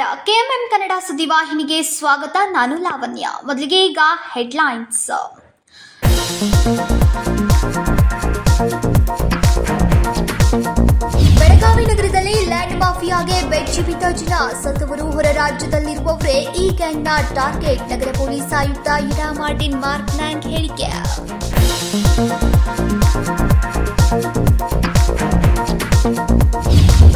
ನಮಸ್ಕಾರ. ಕೆಎಂಎಂ ಕನ್ನಡ ಸುದ್ದಿವಾಹಿನಿಗೆ ಸ್ವಾಗತ. ನಾನು ಲಾವಣ್ಯ. ಮೊದಲಿಗೆ ಈಗ ಹೆಡ್ಲೈನ್ಸ್. ಬೆಳಗಾವಿ ನಗರದಲ್ಲಿ ಲ್ಯಾಂಡ್ ಮಾಫಿಯಾಗೆ ಬೆಚ್ಚಿಬಿದ್ದ ಜನ. ಸತ್ತವರು ಹೊರ ರಾಜ್ಯದಲ್ಲಿರುವವರೇ ಈ ಗ್ಯಾಂಗ್ನ ಟಾರ್ಗೆಟ್. ನಗರ ಪೊಲೀಸ್ ಆಯುಕ್ತ ಇರಾ ಮಾರ್ಟಿನ್ ಮಾರ್ಕ್ನಾಂಗ್ ಹೇಳಿಕೆ.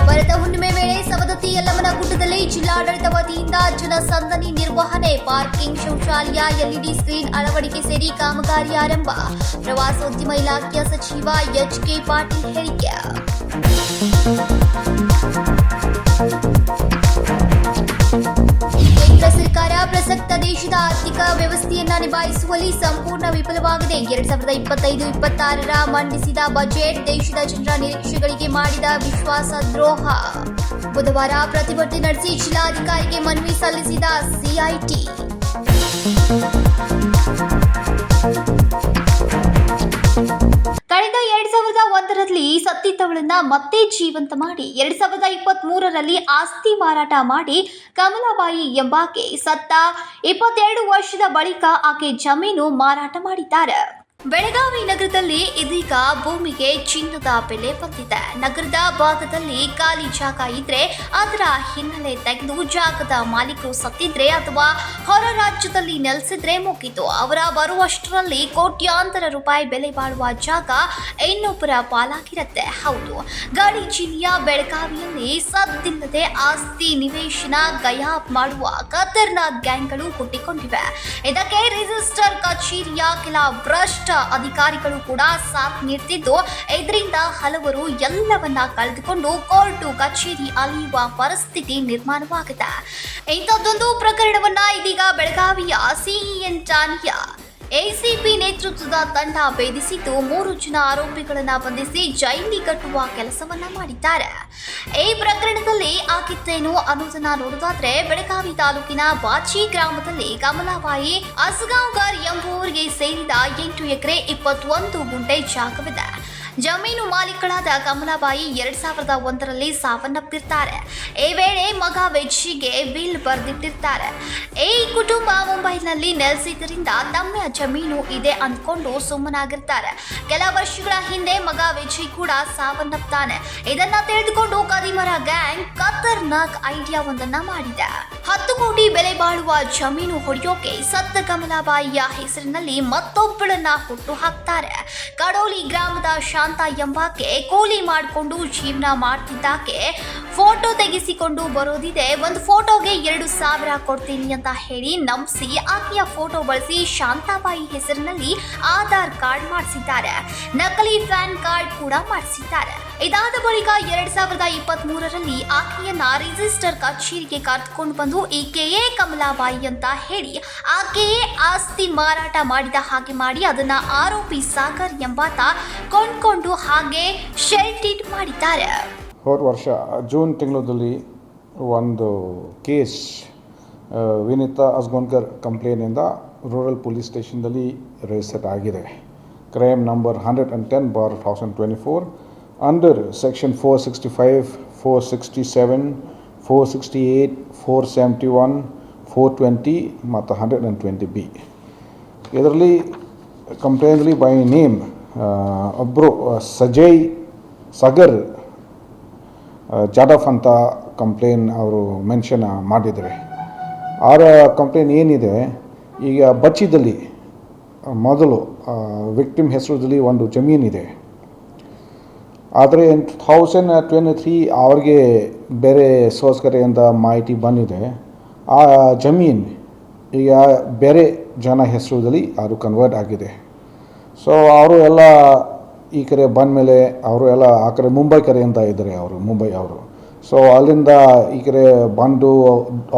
ವರದ ಹುಣ್ಣಿಮೆ ವೇಳೆ ಸವದತ್ತಿ ಯಲ್ಲಮ್ಮನ ಗುಡ್ಡದಲ್ಲಿ ಜಿಲ್ಲಾಡಳಿತ ವತಿಯಿಂದ ಜನಸಂದಣಿ ನಿರ್ವಹಣೆ. ಪಾರ್ಕಿಂಗ್, ಶೌಚಾಲಯ, ಎಲ್ಇಡಿ ಸ್ಕ್ರೀನ್ ಅಳವಡಿಕೆ ಸೇರಿ ಕಾಮಗಾರಿ ಆರಂಭ. ಪ್ರವಾಸೋದ್ಯಮ ಇಲಾಖೆಯ ಸಚಿವ ಎಚ್.ಕೆ. ಪಾಟೀಲ್ ಹೇಳಿಕೆ. ಕೇಂದ್ರ ಸರ್ಕಾರ ಪ್ರಸಕ್ತ ದೇಶದ ಆರ್ಥಿಕ ವ್ಯವಸ್ಥೆಯನ್ನ ನಿಭಾಯಿಸುವಲ್ಲಿ ಸಂಪೂರ್ಣ ವಿಫಲವಾಗಿದೆ. 2025-26ರ ಮಂಡಿಸಿದ ಬಜೆಟ್ ದೇಶದ ಜನರ ನಿರೀಕ್ಷೆಗಳಿಗೆ ಮಾಡಿದ ವಿಶ್ವಾಸ ದ್ರೋಹ. ಬುಧವಾರ ಪ್ರತಿಭಟನೆ ನಡೆಸಿ ಜಿಲ್ಲಾಧಿಕಾರಿಗೆ ಮನವಿ ಸಲ್ಲಿಸಿದ ಸಿಐಟಿ. ಕಳೆದ 2001ರಲ್ಲಿ ಸತ್ತಿದ್ದವಳನ್ನ ಮತ್ತೆ ಜೀವಂತ ಮಾಡಿ 2023ರಲ್ಲಿ ಆಸ್ತಿ ಮಾರಾಟ ಮಾಡಿ ಕಮಲಾಬಾಯಿ ಎಂಬಾಕೆ ಸತ್ತ 22 ವರ್ಷದ ಬಳಿಕ ಆಕೆ ಜಮೀನು ಮಾರಾಟ ಮಾಡಿದ್ದಾರೆ. ಬೆಳಗಾವಿ ನಗರದಲ್ಲಿ ಇದೀಗ ಭೂಮಿಗೆ ಚಿನ್ನದ ಬೆಲೆ ಬಂದಿದೆ. ನಗರದ ಭಾಗದಲ್ಲಿ ಖಾಲಿ ಜಾಗ ಇದ್ರೆ ಅದರ ಹಿನ್ನೆಲೆ ತೆಗೆದು ಜಾಗದ ಮಾಲೀಕರು ಸತ್ತಿದ್ರೆ ಅಥವಾ ಹೊರ ರಾಜ್ಯದಲ್ಲಿ ನೆಲೆಸಿದ್ರೆ ಮುಗಿತು. ಅವರ ಬರುವಷ್ಟರಲ್ಲಿ ಕೋಟ್ಯಾಂತರ ರೂಪಾಯಿ ಬೆಲೆ ಬಾಳುವ ಜಾಗ ಇನ್ನೊಬ್ಬರ ಪಾಲಾಗಿರುತ್ತೆ. ಹೌದು, ಗಡಿ ಜಿಲ್ಲೆಯ ಬೆಳಗಾವಿಯಲ್ಲಿ ಸದ್ದಿಲ್ಲದೆ ಆಸ್ತಿ ನಿವೇಶನ ಗಯಾಬ್ ಮಾಡುವ ಖತರ್ನಾಕ್ ಗ್ಯಾಂಗ್ಗಳು ಹುಟ್ಟಿಕೊಂಡಿವೆ. ಇದಕ್ಕೆ ರಿಜಿಸ್ಟರ್ ಕಚೇರಿಯ ಕೆಲ ಭ್ರಷ್ಟ ಅಧಿಕಾರಿಗಳು ಕೂಡ ಸಾಥ್ ನೀಡುತ್ತಿದ್ದು, ಇದರಿಂದ ಹಲವರು ಎಲ್ಲವನ್ನ ಕಳೆದುಕೊಂಡು ಕೋರ್ಟು ಕಚೇರಿ ಅಲಿಯುವ ಪರಿಸ್ಥಿತಿ ನಿರ್ಮಾಣವಾಗಿದೆ. ಇಂಥದ್ದೊಂದು ಪ್ರಕರಣವನ್ನ ಇದೀಗ ಬೆಳಗಾವಿಯ ಸಿಇಎನ್ ಠಾಣೆಯ ಎಸಿಪಿ ನೇತೃತ್ವದ ತಂಡ ಭೇದಿಸಿದ್ದು 3 ಜನ ಆರೋಪಿಗಳನ್ನು ಬಂಧಿಸಿ ಜೈಲಿಗೆ ಕಟ್ಟುವ ಕೆಲಸವನ್ನ ಮಾಡಿದ್ದಾರೆ. ಈ ಪ್ರಕರಣದಲ್ಲಿ ಆಗಿದ್ದೇನು ಅನ್ನೋದನ್ನ ನೋಡೋದಾದ್ರೆ, ಬೆಳಗಾವಿ ತಾಲೂಕಿನ ಬಾಚಿ ಗ್ರಾಮದಲ್ಲಿ ಕಮಲಾಬಾಯಿ ಅಸ್ಗಾಂವ್ಕರ್ ಎಂಬುವರಿಗೆ ಸೇರಿದ 8 ಎಕರೆ 21 ಗುಂಟೆ ಜಾಗವಿದೆ. ಜಮೀನು ಮಾಲೀಕಳಾದ ಕಮಲಾಬಾಯಿ 2001ರಲ್ಲಿ ಸಾವನ್ನಪ್ಪಿರ್ತಾರೆ. ಈ ವೇಳೆ ಮಗ ವೆಜ್ಜಿಗೆ ವಿಲ್ ಬರೆದಿಟ್ಟಿರ್ತಾರೆ. ಈ ಕುಟುಂಬ ಮುಂಬೈನಲ್ಲಿ ನೆಲೆಸಿದ್ದರಿಂದ ತಮ್ಮ ಜಮೀನು ಇದೆ ಅಂದ್ಕೊಂಡು ಸುಮ್ಮನಾಗಿರ್ತಾರೆ. ಕೆಲ ವರ್ಷಗಳ ಹಿಂದೆ ಮಗ ವಿಜಯ್ ಕೂಡ ಸಾವನ್ನಪ್ತಾನೆ. ಇದನ್ನ ತಿಳಿದುಕೊಂಡು ಕದಿಮರ ಗ್ಯಾಂಗ್ ಖತರ್ನಾಕ್ ಐಡಿಯಾ ಒಂದನ್ನ ಮಾಡಿದೆ. 10 ಕೋಟಿ ಬೆಲೆ ಬಾಳುವ ಜಮೀನು ಹೊಡೆಯೋಕೆ ಸತ್ತ ಕಮಲಾಬಾಯಿಯ ಹೆಸರಿನಲ್ಲಿ ಮತ್ತೊಬ್ಬಳನ್ನ ಹುಟ್ಟು ಹಾಕ್ತಾರೆ. ಕಡೋಲಿ ಗ್ರಾಮದ ಶಾಂತ ಎಂಬಾಕೆ ಕೂಲಿ ಮಾಡಿಕೊಂಡು ಜೀವನ ಮಾಡ್ತಿದ್ದಾಕೆ ಫೋಟೋ ತೆಗೆಸಿಕೊಂಡು ಬರೋದಿದೆ. ಒಂದು ಫೋಟೋಗೆ 2,000 ಕೊಡ್ತೀನಿ ಅಂತ ಹೇಳಿ ನಂಬಿಸಿ ಆಕೆಯ ಫೋಟೋ ಬಳಸಿ ಶಾಂತಾಬಾಯಿ ಹೆಸರಿನಲ್ಲಿ ಆಧಾರ್ ಕಾರ್ಡ್ ಮಾಡಿಸಿದ್ದಾರೆ. ನಕಲಿ ಪ್ಯಾನ್ ಕಾರ್ಡ್ ಕೂಡ ಮಾಡಿಸಿದ್ದಾರೆ. ಇದಾದ ಬಳಿಕ 2023ರಲ್ಲಿ ಆಕೆಯನ್ನ ರಿಜಿಸ್ಟರ್ ಕಚೇರಿಗೆ ಕರೆದುಕೊಂಡು ಬಂದು ಈಕೆಯೇ ಕಮಲಾಬಾಯಿ ಅಂತ ಹೇಳಿ ಆಕೆಯೇ ಆಸ್ತಿ ಮಾರಾಟ ಮಾಡಿದ ಹಾಗೆ ಮಾಡಿ ಅದನ್ನ ಆರೋಪಿ ಸಾಗರ್ ಎಂಬಾತ ಕೊಂಡ್ಕೊಂಡು ಹಾಗೆ ಶೆಲ್ಟಿಟ್ ಮಾಡಿದ್ದಾರೆ. ಹೋದ ವರ್ಷ ಜೂನ್ ತಿಂಗಳಲ್ಲಿ ಒಂದು ಕೇಸ್ ವಿನಿತಾ ಅಸ್ಗಾಂವ್ಕರ್ ಕಂಪ್ಲೇನಿಂದ ರೂರಲ್ ಪೊಲೀಸ್ ಸ್ಟೇಷನ್ದಲ್ಲಿ ರಿಜಿಸ್ಟರ್ ಆಗಿದೆ. ಕ್ರೈಮ್ ನಂಬರ್ 110/2024 ಅಂಡರ್ ಸೆಕ್ಷನ್ 465, 467, 468, 471, 420 ಮತ್ತು 120B. ಇದರಲ್ಲಿ ಕಂಪ್ಲೇಂಟ್ಲಿ ಬೈ ನೇಮ್ ಒಬ್ಬರು ಸಜಯ್ ಸಾಗರ್ ಜಾಧವ್ ಅಂತ ಕಂಪ್ಲೇನ್ ಅವರು ಮೆನ್ಷನ್ ಮಾಡಿದ್ದಾರೆ. ಅವರ ಕಂಪ್ಲೇನ್ ಏನಿದೆ, ಈಗ ಬಚ್ಚಿದಲ್ಲಿ ಮೊದಲು ವಿಕ್ಟಿಮ್ ಹೆಸರಲ್ಲಿ ಒಂದು ಜಮೀನಿದೆ. ಆದರೆ 2023 ಅವ್ರಿಗೆ ಬೇರೆ ಸೋರ್ಸ್ ಕಡೆಯಿಂದ ಮಾಹಿತಿ ಬಂದಿದೆ. ಆ ಜಮೀನು ಈಗ ಬೇರೆ ಜನ ಹೆಸರಲ್ಲಿ ಅದು ಕನ್ವರ್ಟ್ ಆಗಿದೆ. ಸೊ ಅವರು ಎಲ್ಲ ಈ ಕಡೆ ಬಂದ ಮೇಲೆ ಅವರು ಎಲ್ಲ ಆ ಕಡೆ ಮುಂಬೈ ಕಡೆಯಿಂದ ಇದ್ದಾರೆ. ಮುಂಬೈ ಅವರು ಸೊ ಅಲ್ಲಿಂದ ಈ ಕಡೆ ಬಂದು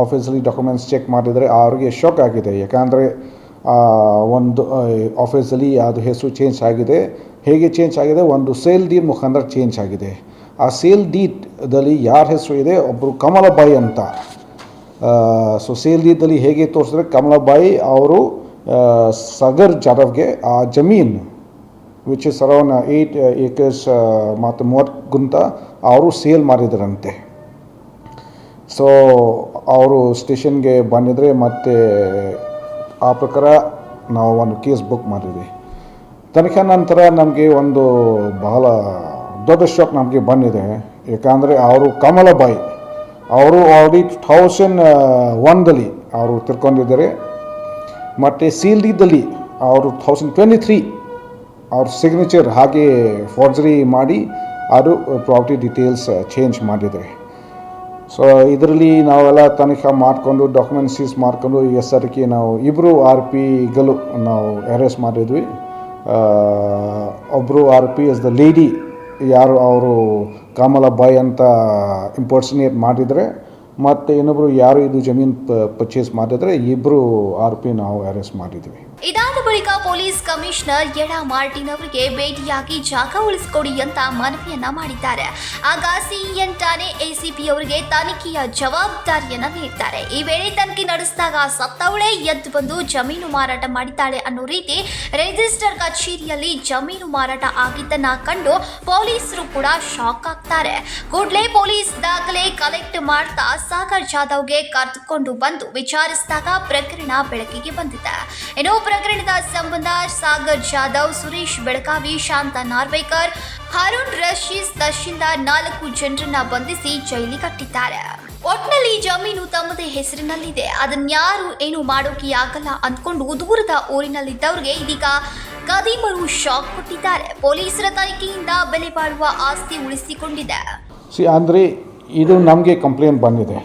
ಆಫೀಸಲ್ಲಿ ಡಾಕ್ಯುಮೆಂಟ್ಸ್ ಚೆಕ್ ಮಾಡಿದರೆ ಅವ್ರಿಗೆ ಶಾಕ್ ಆಗಿದೆ. ಯಾಕಂದರೆ ಒಂದು ಆಫೀಸಲ್ಲಿ ಅದು ಹೆಸರು ಚೇಂಜ್ ಆಗಿದೆ. ಹೇಗೆ ಚೇಂಜ್ ಆಗಿದೆ? ಒಂದು ಸೇಲ್ ಡೀಡ್ ಮುಖಾಂತರ ಚೇಂಜ್ ಆಗಿದೆ. ಆ ಸೇಲ್ ಡೀಡ್ದಲ್ಲಿ ಯಾರ ಹೆಸರು ಇದೆ? ಒಬ್ಬರು ಕಮಲಾಬಾಯಿ ಅಂತ. ಸೊ ಸೇಲ್ ಡೀಡ್ದಲ್ಲಿ ಹೇಗೆ ತೋರಿಸಿದ್ರೆ ಕಮಲಾಬಾಯಿ ಅವರು ಸಾಗರ್ ಜಾಧವ್ಗೆ ಆ ಜಮೀನು ವಿಚ್ ಇಸ್ ಅರೌಂಡ್ 8 acres ಮತ್ತು 30 ಗುಂಟ ಅವರು ಸೇಲ್ ಮಾಡಿದರಂತೆ. ಸೊ ಅವರು ಸ್ಟೇಷನ್ಗೆ ಬಂದಿದ್ರೆ ಮತ್ತು ಆ ಪ್ರಕಾರ ನಾವು ಒಂದು ಕೇಸ್ ಬುಕ್ ಮಾಡಿದ್ವಿ. ತನಿಖೆ ನಂತರ ನಮಗೆ ಒಂದು ಬಹಳ ದೊಡ್ಡ ಶಾಕ್ ನಮಗೆ ಬಂದಿದೆ. ಯಾಕಂದರೆ ಅವರು ಕಮಲಾಬಾಯಿ ಅವರು ಆಲ್ರೆಡಿ 2001ದಲ್ಲಿ ಅವರು ತಿರ್ಕೊಂಡಿದ್ದಾರೆ. ಮತ್ತು CLDದಲ್ಲಿ ಅವರು 2023 ಅವ್ರ ಸಿಗ್ನೇಚರ್ ಹಾಗೆ ಫೋರ್ಜರಿ ಮಾಡಿ ಅದು ಪ್ರಾಪರ್ಟಿ ಡೀಟೇಲ್ಸ್ ಚೇಂಜ್ ಮಾಡಿದ್ದಾರೆ. ಸೊ ಇದರಲ್ಲಿ ನಾವೆಲ್ಲ ತನಿಖೆ ಮಾಡಿಕೊಂಡು ಡಾಕ್ಯುಮೆಂಟ್ಸ್ ಸೀಸ್ ಮಾಡಿಕೊಂಡು ಈಗ ಸರಕ್ಕೆ ನಾವು ಇಬ್ಬರು ಆರೋಪಿಗಳು ನಾವು ಅರೆಸ್ಟ್ ಮಾಡಿದ್ವಿ. ಒಬ್ಬರು ಆರೋಪಿ ಇಸ್ ದ ಲೇಡಿ, ಯಾರು ಅವರು ಕಮಲಾಬಾಯಿ ಅಂತ ಇಂಪರ್ಸನೇಟ್ ಮಾಡಿದರೆ, ಮತ್ತು ಇನ್ನೊಬ್ಬರು ಯಾರು ಇದು ಜಮೀನು ಪರ್ಚೇಸ್ ಮಾಡಿದರೆ ಇಬ್ಬರು ಆರೋಪಿ ನಾವು ಅರೆಸ್ಟ್ ಮಾಡಿದ್ವಿ. ಇದಾದ ಬಳಿಕ ಪೊಲೀಸ್ ಕಮಿಷನರ್ ಯಡಾ ಮಾರ್ಟಿನ್ ಅವರಿಗೆ ಭೇಟಿಯಾಗಿ ಜಾಗ ಉಳಿಸಿಕೊಡಿ ಅಂತ ಮನವಿಯನ್ನ ಮಾಡಿದ್ದಾರೆ. ಆಗ CN ಠಾಣೆ ACP ಅವರಿಗೆ ತನಿಖೆಯ ಜವಾಬ್ದಾರಿಯನ್ನ ನೀಡಿದ್ದಾರೆ. ಈ ವೇಳೆ ತನಿಖೆ ನಡೆಸಿದಾಗ ಸತ್ತವಳೇ ಎದ್ದು ಬಂದು ಜಮೀನು ಮಾರಾಟ ಮಾಡಿದ್ದಾಳೆ ಅನ್ನೋ ರೀತಿ ರಿಜಿಸ್ಟರ್ ಕಚೇರಿಯಲ್ಲಿ ಜಮೀನು ಮಾರಾಟ ಆಗಿದ್ದನ್ನ ಕಂಡು ಪೊಲೀಸರು ಕೂಡ ಶಾಕ್ ಆಗ್ತಾರೆ. ಕೂಡಲೇ ಪೊಲೀಸ್ ದಾಖಲೆ ಕಲೆಕ್ಟ್ ಮಾಡ್ತಾ ಸಾಗರ್ ಜಾಧವ್ಗೆ ಕರೆದುಕೊಂಡು ಬಂದು ವಿಚಾರಿಸಿದಾಗ ಪ್ರಕರಣ ಬೆಳಕಿಗೆ ಬಂದಿದೆ. ಇನ್ನು ಪ್ರಕರಣದ ಸಂಬಂಧ ಸಾಗರ್ ಜಾಧವ್, ಸುರೇಶ್ ಬೆಳಗಾವಿ, ಶಾಂತ ನಾರ್ವೇಕರ್, ಹರುಣ್ ರಶೀದ್ ತಹಶೀಲ್ದಾರ್ 4 ಜನರನ್ನ ಬಂಧಿಸಿ ಜೈಲಿಗೆ ಕಟ್ಟಿದ್ದಾರೆ. ಒಟ್ನಲ್ಲಿ ಜಮೀನು ತಮ್ಮದೇ ಹೆಸರಿನಲ್ಲಿದೆ, ಅದನ್ಯಾರು ಏನು ಮಾಡೋಕೆ ಆಗಲ್ಲ ಅಂದ್ಕೊಂಡು ದೂರದ ಊರಿನಲ್ಲಿದ್ದವ್ರಿಗೆ ಇದೀಗ ಕದೀಮರು ಶಾಕ್ ಕೊಟ್ಟಿದ್ದಾರೆ. ಪೊಲೀಸರ ತನಿಖೆಯಿಂದ ಬೆಲೆ ಬಾಳುವ ಆಸ್ತಿ ಉಳಿಸಿಕೊಂಡಿದೆ. ಅಂದರೆ ಇದು ನಮಗೆ ಕಂಪ್ಲೇಂಟ್ ಬಂದಿದೆ.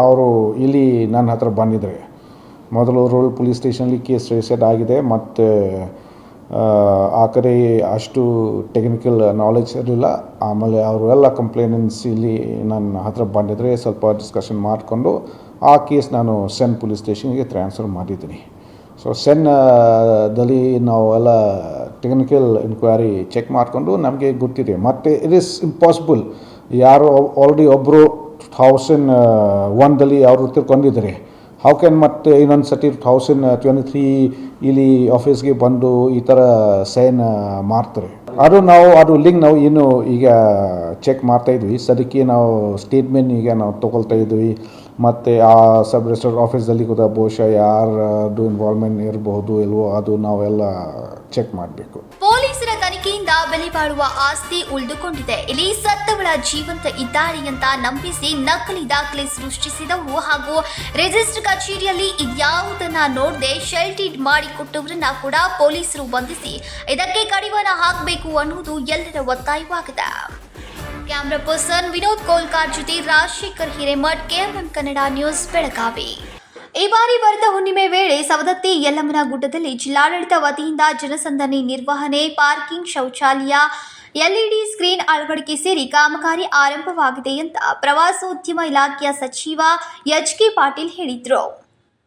ಅವರು ಇಲ್ಲಿ ನನ್ನ ಹತ್ರ ಬಂದಿದ್ದಾರೆ. ಮೊದಲು ರೂರಲ್ ಪೊಲೀಸ್ ಸ್ಟೇಷನಲ್ಲಿ ಕೇಸ್ ರಿಜಿಸ್ಟರ್ಡ್ ಆಗಿದೆ. ಮತ್ತು ಆ ಕಡೆ ಅಷ್ಟು ಟೆಕ್ನಿಕಲ್ ನಾಲೆಜ್ ಇರಲಿಲ್ಲ. ಆಮೇಲೆ ಅವರೆಲ್ಲ ಕಂಪ್ಲೇಂಟ್ಸ್ ಇಲ್ಲಿ ನನ್ನ ಹತ್ರ ಬಂದಿದ್ದರೆ ಸ್ವಲ್ಪ ಡಿಸ್ಕಷನ್ ಮಾಡಿಕೊಂಡು ಆ ಕೇಸ್ ನಾನು ಸೆನ್ ಪೊಲೀಸ್ ಸ್ಟೇಷನ್ಗೆ ಟ್ರಾನ್ಸ್ಫರ್ ಮಾಡಿದ್ದೀನಿ. ಸೊ ಸೆನ್ದಲ್ಲಿ ನಾವು ಎಲ್ಲ ಟೆಕ್ನಿಕಲ್ ಇನ್ಕ್ವೈರಿ ಚೆಕ್ ಮಾಡಿಕೊಂಡು ನಮಗೆ ಗೊತ್ತಿದೆ. ಮತ್ತು ಇಟ್ ಈಸ್ ಇಂಪಾಸಿಬಲ್, ಯಾರು ಆಲ್ರೆಡಿ ಒಬ್ಬರು 2001ದಲ್ಲಿ ಅವರು ತಿರ್ಕೊಂಡಿದ್ದಾರೆ. ಹೌ ಕ್ಯಾನ್ ಮತ್ತೆ ಇನ್ನೊಂದು ಸತಿ 2023 ಇಲ್ಲಿ ಆಫೀಸ್ಗೆ ಬಂದು ಈ ಥರ ಸೈನ್ ಮಾಡ್ತಾರೆ? ಅದು ಲಿಂಕ್ ನಾವು ಏನು ಈಗ ಚೆಕ್ ಮಾಡ್ತಾಯಿದ್ವಿ. ಸದ್ಯಕ್ಕೆ ನಾವು ಸ್ಟೇಟ್ಮೆಂಟ್ ಈಗ ನಾವು ತೊಗೊಳ್ತಾ ಇದ್ವಿ. ಮತ್ತು ಆ ಸಬ್ ರಿಜಿಸ್ಟರ್ ಆಫೀಸಲ್ಲಿ ಕೂಡ ಬಹುಶಃ ಯಾರ್ದು ಇನ್ವಾಲ್ವ್ಮೆಂಟ್ ಇರಬಹುದು ಇಲ್ವೋ ಅದು ನಾವೆಲ್ಲ ಚೆಕ್ ಮಾಡಬೇಕು. ಪೊಲೀಸರ ತನಿಖೆಯಿಂದ ಬೆಲೆ ಬಾಳುವ ಆಸ್ತಿ ಉಳಿದುಕೊಂಡಿದೆ. ಇಲ್ಲಿ ಸತ್ತವಳ ಜೀವಂತ ಇದ್ದಾಳೆ ಅಂತ ನಂಬಿಸಿ ನಕಲಿ ದಾಖಲೆ ಸೃಷ್ಟಿಸಿದವರು ಹಾಗೂ ರಿಜಿಸ್ಟರ್ ಕಚೇರಿಯಲ್ಲಿ ಇದ್ಯಾವುದನ್ನ ನೋಡದೆ ಶೆಲ್ ಡೀಡ್ ಮಾಡಿಕೊಟ್ಟವರನ್ನ ಕೂಡ ಪೊಲೀಸರು ಬಂಧಿಸಿ ಇದಕ್ಕೆ ಕಡಿವಾಣ ಹಾಕಬೇಕು ಅನ್ನುವುದು ಎಲ್ಲರ ಒತ್ತಾಯವಾಗಿದೆ. ಕ್ಯಾಮರಾ ಪರ್ಸನ್ ವಿನೋದ್ ಕೋಲ್ಕಾರ್ ಜೊತೆ ರಾಜಶೇಖರ್ ಹಿರೇಮಠ್, KMN ಕನ್ನಡ ನ್ಯೂಸ್, ಬೆಳಗಾವಿ. ಈ ಬಾರಿ ವರದ ಹುಣ್ಣಿಮೆ ವೇಳೆ ಸವದತ್ತಿ ಯಲ್ಲಮ್ಮನ ಗುಡ್ಡದಲ್ಲಿ ಜಿಲ್ಲಾಡಳಿತ ವತಿಯಿಂದ ಜನಸಂದಣಿ ನಿರ್ವಹಣೆ, ಪಾರ್ಕಿಂಗ್, ಶೌಚಾಲಯ, LED ಸ್ಕ್ರೀನ್ ಅಳವಡಿಕೆ ಸೇರಿ ಕಾಮಗಾರಿ ಆರಂಭವಾಗಿದೆ ಅಂತ ಪ್ರವಾಸೋದ್ಯಮ ಇಲಾಖೆಯ ಸಚಿವ HK ಪಾಟೀಲ್ ಹೇಳಿದರು.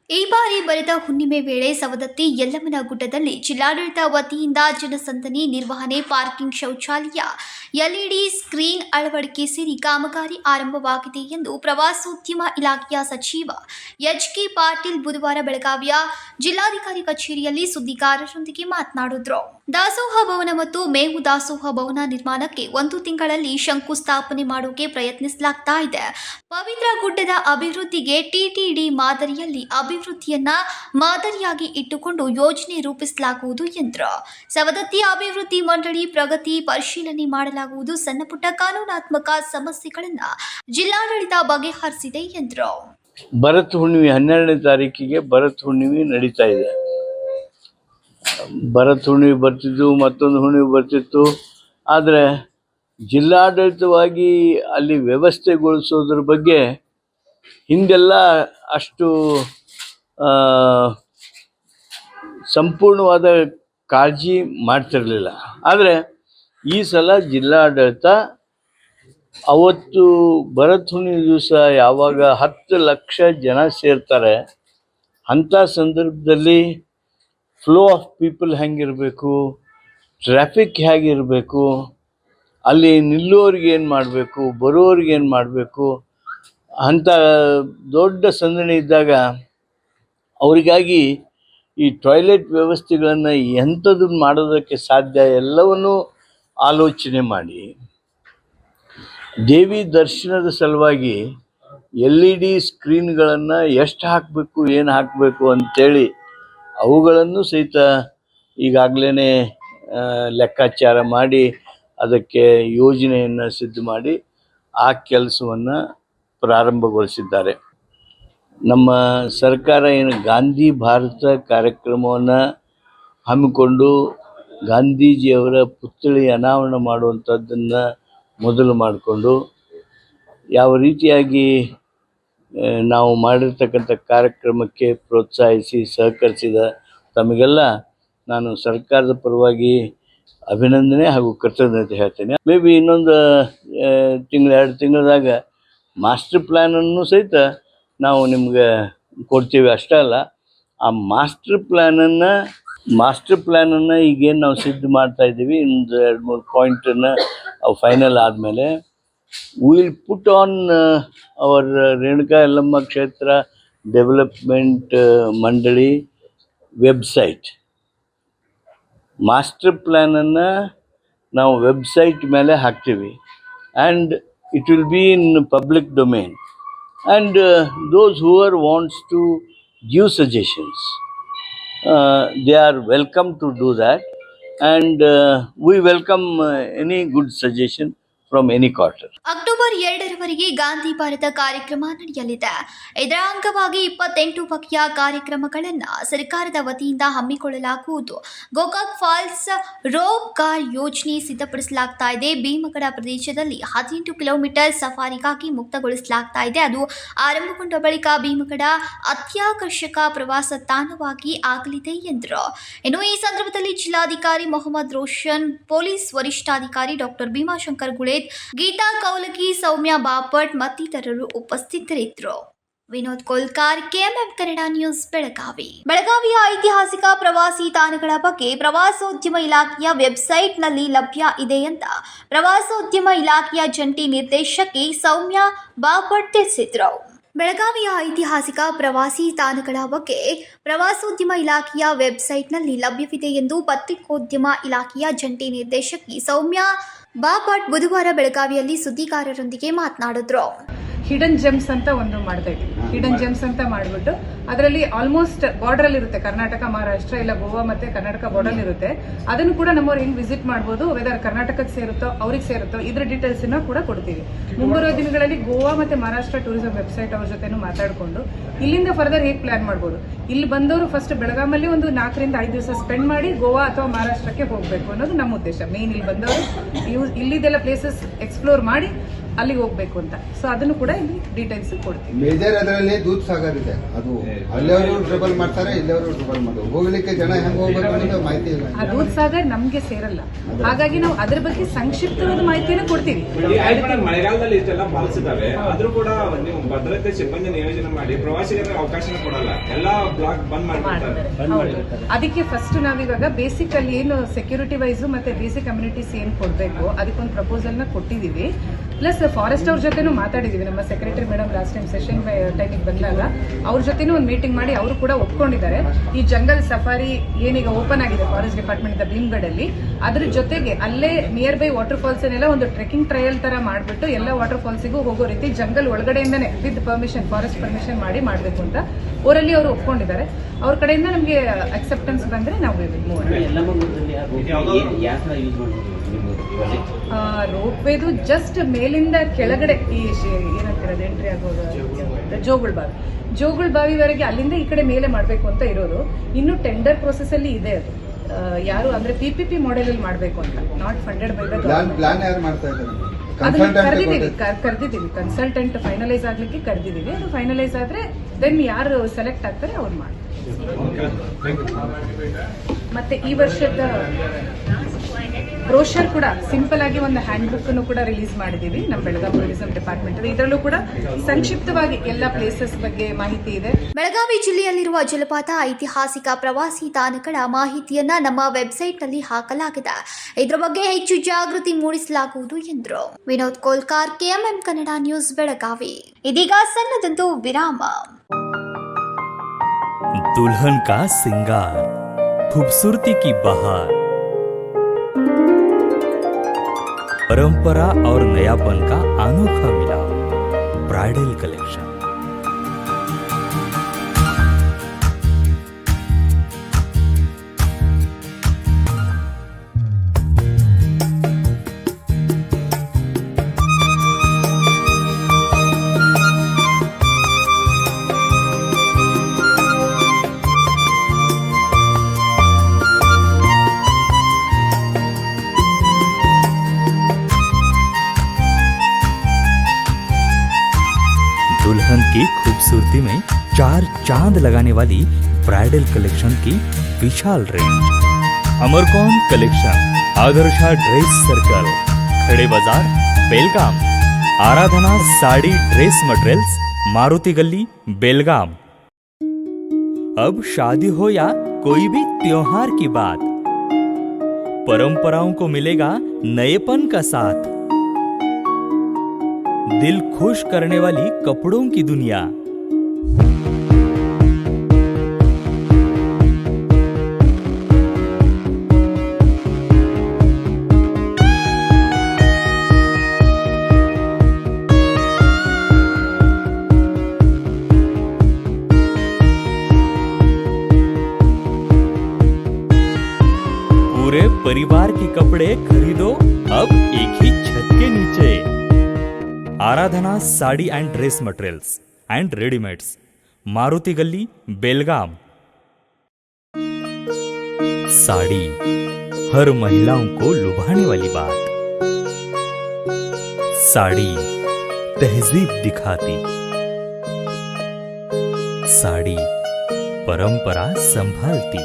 ಈ ಬಾರಿ ಬರದ ಹುಣ್ಣಿಮೆ ವೇಳೆ ಸವದತ್ತಿ ಯಲ್ಲಮ್ಮನ ಗುಡ್ಡದಲ್ಲಿ ಜಿಲ್ಲಾಡಳಿತ ವತಿಯಿಂದ ಜನಸಂದಣಿ ನಿರ್ವಹಣೆ, ಪಾರ್ಕಿಂಗ್, ಶೌಚಾಲಯ, LED ಸ್ಕ್ರೀನ್ ಅಳವಡಿಕೆ ಸೇರಿ ಕಾಮಗಾರಿ ಆರಂಭವಾಗಿದೆ ಎಂದು ಪ್ರವಾಸೋದ್ಯಮ ಇಲಾಖೆಯ ಸಚಿವ HK ಪಾಟೀಲ್ ಬುಧವಾರ ಬೆಳಗಾವಿಯ ಜಿಲ್ಲಾಧಿಕಾರಿ ಕಚೇರಿಯಲ್ಲಿ ಸುದ್ದಿಗಾರರೊಂದಿಗೆ ಮಾತನಾಡಿದರು. ದಾಸೋಹ ಭವನ ಮತ್ತು ಮೇವು ದಾಸೋಹ ಭವನ ನಿರ್ಮಾಣಕ್ಕೆ 1 ತಿಂಗಳಲ್ಲಿ ಶಂಕುಸ್ಥಾಪನೆ ಮಾಡೋಕೆ ಪ್ರಯತ್ನಿಸಲಾಗ್ತಾ ಇದೆ. ಪವಿತ್ರ ಗುಡ್ಡದ ಅಭಿವೃದ್ಧಿಗೆ TTD ಮಾದರಿಯಲ್ಲಿ ಅಭಿವೃದ್ಧಿಯನ್ನ ಮಾದರಿಯಾಗಿ ಇಟ್ಟುಕೊಂಡು ಯೋಜನೆ ರೂಪಿಸಲಾಗುವುದು ಎಂದರು. ಸವದತ್ತಿ ಅಭಿವೃದ್ಧಿ ಮಂಡಳಿ ಪ್ರಗತಿ ಪರಿಶೀಲನೆ ಮಾಡಲಾಗುವುದು. ಸಣ್ಣಪುಟ್ಟ ಕಾನೂನಾತ್ಮಕ ಸಮಸ್ಯೆಗಳನ್ನು ಜಿಲ್ಲಾಡಳಿತ ಬಗೆಹರಿಸಿದೆ ಎಂದರು. ಭರತ್ ಹುಣ್ಣಿಮೆ 12ನೇ ತಾರೀಕಿಗೆ ಭರತ್ ಹುಣ್ಣಿಮೆ ನಡೀತಾ ಇದೆ. ಭರತ್ ಹುಣ್ಣಿಮೆ ಬರ್ತಿದ್ದು, ಮತ್ತೊಂದು ಹುಣ್ಣಿಮೆ ಬರ್ತಿತ್ತು. ಆದರೆ ಜಿಲ್ಲಾಡಳಿತವಾಗಿ ಅಲ್ಲಿ ವ್ಯವಸ್ಥೆಗೊಳಿಸೋದ್ರ ಬಗ್ಗೆ ಹಿಂದೆಲ್ಲ ಅಷ್ಟು ಸಂಪೂರ್ಣವಾದ ಕಾಳಜಿ ಮಾಡ್ತಿರಲಿಲ್ಲ. ಆದರೆ ಈ ಸಲ ಜಿಲ್ಲಾಡಳಿತ ಅವತ್ತು ಭರತ್ ಹುಣ್ಣಿಮೆ ದಿವಸ ಯಾವಾಗ 10 ಲಕ್ಷ ಜನ ಸೇರ್ತಾರೆ ಅಂಥ ಸಂದರ್ಭದಲ್ಲಿ ಫ್ಲೋ ಆಫ್ ಪೀಪಲ್ ಹೆಂಗಿರಬೇಕು, ಟ್ರಾಫಿಕ್ ಹೇಗಿರಬೇಕು, ಅಲ್ಲಿ ನಿಲ್ಲೋರಿಗೆ ಏನು ಮಾಡಬೇಕು, ಬರೋರಿಗೆ ಏನು ಮಾಡಬೇಕು ಅಂಥ ದೊಡ್ಡ ಸಂದಣಿ ಇದ್ದಾಗ ಅವರಿಗಾಗಿ ಈ ಟಾಯ್ಲೆಟ್ ವ್ಯವಸ್ಥೆಗಳನ್ನು ಎಂಥದ್ದು ಮಾಡೋದಕ್ಕೆ ಸಾಧ್ಯ ಎಲ್ಲವನ್ನೂ ಆಲೋಚನೆ ಮಾಡಿ ದೇವಿ ದರ್ಶನದ ಸಲುವಾಗಿ LED ಸ್ಕ್ರೀನ್ಗಳನ್ನು ಎಷ್ಟು ಹಾಕಬೇಕು ಏನು ಹಾಕಬೇಕು ಅಂತೇಳಿ ಅವುಗಳನ್ನು ಸಹಿತ ಈಗಾಗಲೇ ಲೆಕ್ಕಾಚಾರ ಮಾಡಿ ಅದಕ್ಕೆ ಯೋಜನೆಯನ್ನು ಸಿದ್ಧ ಮಾಡಿ ಆ ಕೆಲಸವನ್ನು ಪ್ರಾರಂಭಗೊಳಿಸಿದ್ದಾರೆ. ನಮ್ಮ ಸರ್ಕಾರ ಏನು ಗಾಂಧಿ ಭಾರತ ಕಾರ್ಯಕ್ರಮವನ್ನು ಹಮ್ಮಿಕೊಂಡು ಗಾಂಧೀಜಿಯವರ ಪುತ್ಥಳಿ ಅನಾವರಣ ಮಾಡುವಂಥದ್ದನ್ನು ಮೊದಲು ಮಾಡಿಕೊಂಡು ಯಾವ ರೀತಿಯಾಗಿ ನಾವು ಮಾಡಿರ್ತಕ್ಕಂಥ ಕಾರ್ಯಕ್ರಮಕ್ಕೆ ಪ್ರೋತ್ಸಾಹಿಸಿ ಸಹಕರಿಸಿದ ತಮಗೆಲ್ಲ ನಾನು ಸರ್ಕಾರದ ಪರವಾಗಿ ಅಭಿನಂದನೆ ಹಾಗೂ ಕೃತಜ್ಞತೆ ಹೇಳ್ತೇನೆ. ಮೇ ಬಿ ಇನ್ನೊಂದು ತಿಂಗಳು 2 ತಿಂಗಳದಾಗ ಮಾಸ್ಟರ್ ಪ್ಲ್ಯಾನನ್ನು ಸಹಿತ ನಾವು ನಿಮ್ಗೆ ಕೊಡ್ತೀವಿ. ಅಷ್ಟೇ ಅಲ್ಲ, ಆ ಮಾಸ್ಟರ್ ಪ್ಲ್ಯಾನನ್ನು ಈಗೇನು ನಾವು ಸಿದ್ಧ ಮಾಡ್ತಾ ಇದ್ದೀವಿ, ಒಂದು 2-3 ಪಾಯಿಂಟನ್ನು ಅವು ಫೈನಲ್ ಆದಮೇಲೆ will put on our Renuka Yellamma ಕ್ಷೇತ್ರ ಡೆವಲಪ್ಮೆಂಟ್ ಮಂಡಳಿ ವೆಬ್ಸೈಟ್. ಮಾಸ್ಟರ್ ಪ್ಲ್ಯಾನನ್ನು ನಾವು ವೆಬ್ಸೈಟ್ ಮೇಲೆ ಹಾಕ್ತೀವಿ and it will be in public domain and those whoever wants to give suggestions they are welcome to do that, and we welcome any good suggestion from any quarter. October 2ರವರೆಗೆ ಗಾಂಧಿ ಭಾರತ ಕಾರ್ಯಕ್ರಮ ನಡೆಯಲಿದೆ. ಇದರ ಅಂಗವಾಗಿ 28 ಬಗೆಯ ಕಾರ್ಯಕ್ರಮಗಳನ್ನು ಸರ್ಕಾರದ ವತಿಯಿಂದ ಹಮ್ಮಿಕೊಳ್ಳಲಾಗುವುದು. ಗೋಕಾಕ್ ಫಾಲ್ಸ್ ರೋಪ್ ಕಾರ್ ಯೋಜನೆ ಸಿದ್ಧಪಡಿಸಲಾಗ್ತಾ ಇದೆ. ಭೀಮಗಡ ಪ್ರದೇಶದಲ್ಲಿ 18 ಕಿಲೋಮೀಟರ್ ಸಫಾರಿಗಾಗಿ ಮುಕ್ತಗೊಳಿಸಲಾಗ್ತಾ ಇದೆ. ಅದು ಆರಂಭಗೊಂಡ ಬಳಿಕ ಭೀಮಗಡ ಅತ್ಯಾಕರ್ಷಕ ಪ್ರವಾಸ ತಾಣವಾಗಿ ಆಗಲಿದೆ ಎಂದರು. ಇನ್ನು ಈ ಸಂದರ್ಭದಲ್ಲಿ ಜಿಲ್ಲಾಧಿಕಾರಿ ಮೊಹಮ್ಮದ್ ರೋಷನ್, ಪೊಲೀಸ್ ವರಿಷ್ಠಾಧಿಕಾರಿ ಡಾಕ್ಟರ್ ಭೀಮಾಶಂಕರ್ ಗುಳೇದ್, ಗೀತಾ ಕೌಲಗಿ, ಸೌಮ್ಯ ಬಾಪಟ್ ಮತ್ತಿತರರು ಉಪಸ್ಥಿತರಿದ್ದರು. Vinod Kolkar, KMM Kannada news, Belagavi. ಬೆಳಗಾವಿಯ ಐತಿಹಾಸಿಕ ಪ್ರವಾಸಿ ತಾಣಗಳ ಬಗ್ಗೆ ಪ್ರವಾಸೋದ್ಯಮ ಇಲಾಖೆಯ ವೆಬ್ಸೈಟ್ನಲ್ಲಿ ಲಭ್ಯ ಇದೆ ಅಂತ ಪ್ರವಾಸೋದ್ಯಮ ಇಲಾಖೆಯ ಜಂಟಿ ನಿರ್ದೇಶಕಿ ಸೌಮ್ಯ ಬಾಪಟ್ ತಿಳಿಸಿದರು. ಬೆಳಗಾವಿಯ ಐತಿಹಾಸಿಕ ಪ್ರವಾಸಿ ತಾಣಗಳ ಬಗ್ಗೆ ಪ್ರವಾಸೋದ್ಯಮ ಇಲಾಖೆಯ ವೆಬ್ಸೈಟ್ನಲ್ಲಿ ಲಭ್ಯವಿದೆ ಎಂದು ಪತ್ರಿಕೋದ್ಯಮ ಇಲಾಖೆಯ ಜಂಟಿ ನಿರ್ದೇಶಕಿ ಸೌಮ್ಯ ಬಾಪಟ್ ಬುಧವಾರ ಬೆಳಗಾವಿಯಲ್ಲಿ ಸುದ್ದಿಗಾರರೊಂದಿಗೆ ಮಾತನಾಡಿದ್ರು. ಹಿಡನ್ ಜೆಮ್ಸ್ ಅಂತ ಒಂದು ಮಾಡ್ತಾ ಇದ್ದೀವಿ. ಹಿಡನ್ ಜೆಮ್ಸ್ ಅಂತ ಮಾಡಿಬಿಟ್ಟು ಅದರಲ್ಲಿ ಆಲ್ಮೋಸ್ಟ್ ಬಾರ್ಡರ್ ಇರುತ್ತೆ, ಕರ್ನಾಟಕ, ಮಹಾರಾಷ್ಟ್ರ, ಇಲ್ಲ ಗೋವಾ ಮತ್ತೆ ಕರ್ನಾಟಕ ಬಾರ್ಡರ್ ಇರುತ್ತೆ. ಅದನ್ನು ಕೂಡ ನಮ್ಮವ್ರು ಹೆಂಗ್ ವಿಸಿಟ್ ಮಾಡಬಹುದು, ವೆದರ್ ಕರ್ನಾಟಕಕ್ಕೆ ಸೇರುತ್ತೋ ಅವ್ರಿಗೆ ಸೇರುತ್ತೋ ಇದ್ರ ಡೀಟೇಲ್ಸ್ ಕೂಡ ಕೊಡ್ತೀವಿ. ಮುಂಬರುವ ದಿನಗಳಲ್ಲಿ ಗೋವಾ ಮತ್ತೆ ಮಹಾರಾಷ್ಟ್ರ ಟೂರಿಸಂ ವೆಬ್ಸೈಟ್ ಅವ್ರ ಜೊತೆನೂ ಮಾತಾಡಿಕೊಂಡು ಇಲ್ಲಿಂದ ಫರ್ದರ್ ಹೇಗೆ ಪ್ಲಾನ್ ಮಾಡಬಹುದು. ಇಲ್ಲಿ ಬಂದವರು ಫಸ್ಟ್ ಬೆಳಗಾಮಲ್ಲಿ ಒಂದು 4 ರಿಂದ 5 ದಿವಸ ಸ್ಪೆಂಡ್ ಮಾಡಿ ಗೋವಾ ಅಥವಾ ಮಹಾರಾಷ್ಟ್ರಕ್ಕೆ ಹೋಗಬೇಕು ಅನ್ನೋದು ನಮ್ಮ ಉದ್ದೇಶ. ಮೇನ್ ಇಲ್ಲಿ ಬಂದವರು ಇಲ್ಲಿದೆಲ್ಲ ಪ್ಲೇಸಸ್ ಎಕ್ಸ್ಪ್ಲೋರ್ ಮಾಡಿ ಅಲ್ಲಿಗೆ ಹೋಗ್ಬೇಕು ಅಂತ. ಸೊ ಅದನ್ನು ಕೂಡ ಇಲ್ಲಿ ಡೀಟೇಲ್ಸ್ ಕೊಡ್ತೀವಿ. ಮೇಜರ್ ಅದರಲ್ಲಿ ದೂದ್ ಸಾಗರ್ ಇದೆ, ಅದು ಅಲ್ಲಿಯವರು ಟ್ರಬಲ್ ಮಾಡ್ತಾರೆ, ಇಲ್ಲಿಯವರು ಟ್ರಬಲ್ ಮಾಡೋದು, ಹೋಗ್ಲಿಕ್ಕೆ ಜನ ಹೆಂಗ್ ಹೋಗ್ಬೇಕು ಅನ್ನೋದು ಮಾಹಿತಿ ಇಲ್ಲ. ಆ ದೂದ್ ಸಾಗರ್ ನಮ್ಗೆ ಸೇರಲ್ಲ, ಹಾಗಾಗಿ ನಾವು ಅದ್ರ ಬಗ್ಗೆ ಸಂಕ್ಷಿಪ್ತವಾದ ಮಾಹಿತಿಯನ್ನು ಕೊಡ್ತೀವಿ. ಮಳೆಗಾಲದಲ್ಲಿ ಇಷ್ಟೆಲ್ಲ ಫಾಲ್ಸ್ ಇದಾವೆ, ಆದ್ರೂ ಕೂಡ ನೀವು ಭದ್ರತೆ ಸಿಬ್ಬಂದಿ ನಿಯೋಜನೆ ಮಾಡಿ ಪ್ರವಾಸಿಗರಿಗೆ ಅವಕಾಶ ಕೊಡಲ್ಲ, ಎಲ್ಲಾ ಬ್ಲಾಕ್ ಬಂದ್ ಮಾಡ್ತಾರೆ. ಅದಕ್ಕೆ ಫಸ್ಟ್ ನಾವಿವಾಗ ಬೇಸಿಕ್ ಅಲ್ಲಿ ಏನು ಸೆಕ್ಯೂರಿಟಿ ವೈಸ್ ಮತ್ತೆ ಬೇಸಿಕ್ ಕಮ್ಯುನಿಟೀಸ್ ಏನ್ ಕೊಡ್ಬೇಕು ಅದಕ್ಕೊಂದು ಪ್ರಪೋಸಲ್ ನ ಕೊಟ್ಟಿದೀವಿ. ಪ್ಲಸ್ ಫಾರೆಸ್ಟ್ ಅವ್ರ ಜೊತೆನೂ ಮಾತಾಡಿದೀವಿ. ನಮ್ಮ secretary madam last time session ಟೈಮಿಗೆ ಬಂದಾಗ ಅವ್ರ ಜೊತೆನೂ ಒಂದು ಮೀಟಿಂಗ್ ಮಾಡಿ ಅವರು ಕೂಡ ಒಪ್ಕೊಂಡಿದ್ದಾರೆ. ಈ ಜಂಗಲ್ ಸಫಾರಿ ಏನೀಗ ಓಪನ್ ಆಗಿದೆ ಫಾರೆಸ್ಟ್ ಡಿಪಾರ್ಟ್ಮೆಂಟ್ ಇಂದ ಭೀಮ್ಗಡಲ್ಲಿ, ಅದ್ರ ಜೊತೆಗೆ ಅಲ್ಲೇ ನಿಯರ್ ಬೈ ವಾಟರ್ ಫಾಲ್ಸ್ ಅನ್ನೆಲ್ಲ ಒಂದು ಟ್ರೆಕಿಂಗ್ ಟ್ರಯಲ್ ತರ ಮಾಡ್ಬಿಟ್ಟು ಎಲ್ಲ ವಾಟರ್ ಫಾಲ್ಸಿಗೂ ಹೋಗೋ ರೀತಿ ಜಂಗಲ್ ಒಳಗಡೆಯಿಂದಾನೆ ವಿತ್ ಪರ್ಮಿಷನ್, ಫಾರೆಸ್ಟ್ ಪರ್ಮಿಷನ್ ಮಾಡಬೇಕು ಅಂತ ಅವರಲ್ಲಿ ಅವರು ಒಪ್ಕೊಂಡಿದ್ದಾರೆ. ಅವ್ರ ಕಡೆಯಿಂದ ನಮಗೆ ಅಕ್ಸೆಪ್ಟೆನ್ಸ್ ಬಂದ್ರೆ ನಾವು ರೋಪ್ ವೇದು ಜಸ್ಟ್ ಮೇಲಿಂದ ಕೆಳಗಡೆ ಈ ಏನಂತಿರೋದು ಎಂಟ್ರಿ ಆಗೋದು ಜೋಗುಳ್ ಬಾವಿವರೆಗೆ ಅಲ್ಲಿಂದ ಈ ಕಡೆ ಮೇಲೆ ಮಾಡಬೇಕು ಅಂತ ಇರೋದು. ಇನ್ನು ಟೆಂಡರ್ ಪ್ರೋಸೆಸ್ ಅಲ್ಲಿ ಇದೆ. ಅದು ಯಾರು ಅಂದ್ರೆ PPP ಮಾಡೆಲ್ ಅಲ್ಲಿ ಮಾಡಬೇಕು ಅಂತ, ನಾಟ್ ಫಂಡೆಡ್ ಬೈ ದ ಅದನ್ನ ಕರೆದಿದ್ದೀವಿ. ಕನ್ಸಲ್ಟೆಂಟ್ ಫೈನಲೈಸ್ ಆಗ್ಲಿಕ್ಕೆ ಕರೆದಿದ್ದೀವಿ. ಅದು ಫೈನಲೈಸ್ ಆದ್ರೆ ದೆನ್ ಯಾರು ಸೆಲೆಕ್ಟ್ ಆಗ್ತಾರೆ ಅವ್ರು ಮಾಡ್ತಾರೆ. ಮತ್ತೆ ಈ ವರ್ಷದ ಬ್ರೋಷರ್ ಕೂಡ ಸಿಂಪಲ್ ಆಗಿ ಒಂದು ಹ್ಯಾಂಡ್ ಬುಕ್ ಅನ್ನು ಕೂಡ ರಿಲೀಸ್ ಮಾಡಿದೀವಿ ನಮ್ಮ ಬೆಳಗಾವಿ ಟೂರಿಸಂ ಡಿಪಾರ್ಟ್ಮೆಂಟ್. ಇದರಲ್ಲೂ ಕೂಡ ಸಂಕ್ಷಿಪ್ತವಾಗಿ ಎಲ್ಲ ಪ್ಲೇಸಸ್ ಬಗ್ಗೆ ಮಾಹಿತಿ ಇದೆ. ಬೆಳಗಾವಿ ಜಿಲ್ಲೆಯಲ್ಲಿರುವ ಜಲಪಾತ, ಐತಿಹಾಸಿಕ ಪ್ರವಾಸಿ ತಾಣಗಳ ಮಾಹಿತಿಯನ್ನ ನಮ್ಮ ವೆಬ್ಸೈಟ್ನಲ್ಲಿ ಹಾಕಲಾಗಿದೆ. ಇದರ ಬಗ್ಗೆ ಹೆಚ್ಚು ಜಾಗೃತಿ ಮೂಡಿಸಲಾಗುವುದು ಎಂದರು. Vinod Kolkar, KMM Kannada news, Belagavi. ಇದೀಗ ಸಣ್ಣದೊಂದು ವಿರಾಮ. दुल्हन का सिंगार, खूबसूरती की बहार, परंपरा और नयापन का अनोखा मिलाप, ब्राइडल कलेक्शन। दुल्हन की खूबसूरती में चार चांद लगाने वाली ब्राइडल कलेक्शन की विशाल रेंज। अमरकौन collection, Adarsha dress circle, Khade Bazaar, Belgaum. Aradhana sari dress materials, Maruti Galli, Belgaum. अब शादी हो या कोई भी त्योहार की बात, परंपराओं को मिलेगा नएपन का साथ। दिल खुश करने वाली कपड़ों की दुनिया। पूरे परिवार के कपड़े खरीदो अब एक ही छत के नीचे। Aradhana sari and dress materials and readymades, Maruti Galli, Belgaum. Sari हर महिलाओं को लुभाने वाली बात। साड़ी तहजीब दिखाती, साड़ी परंपरा संभालती।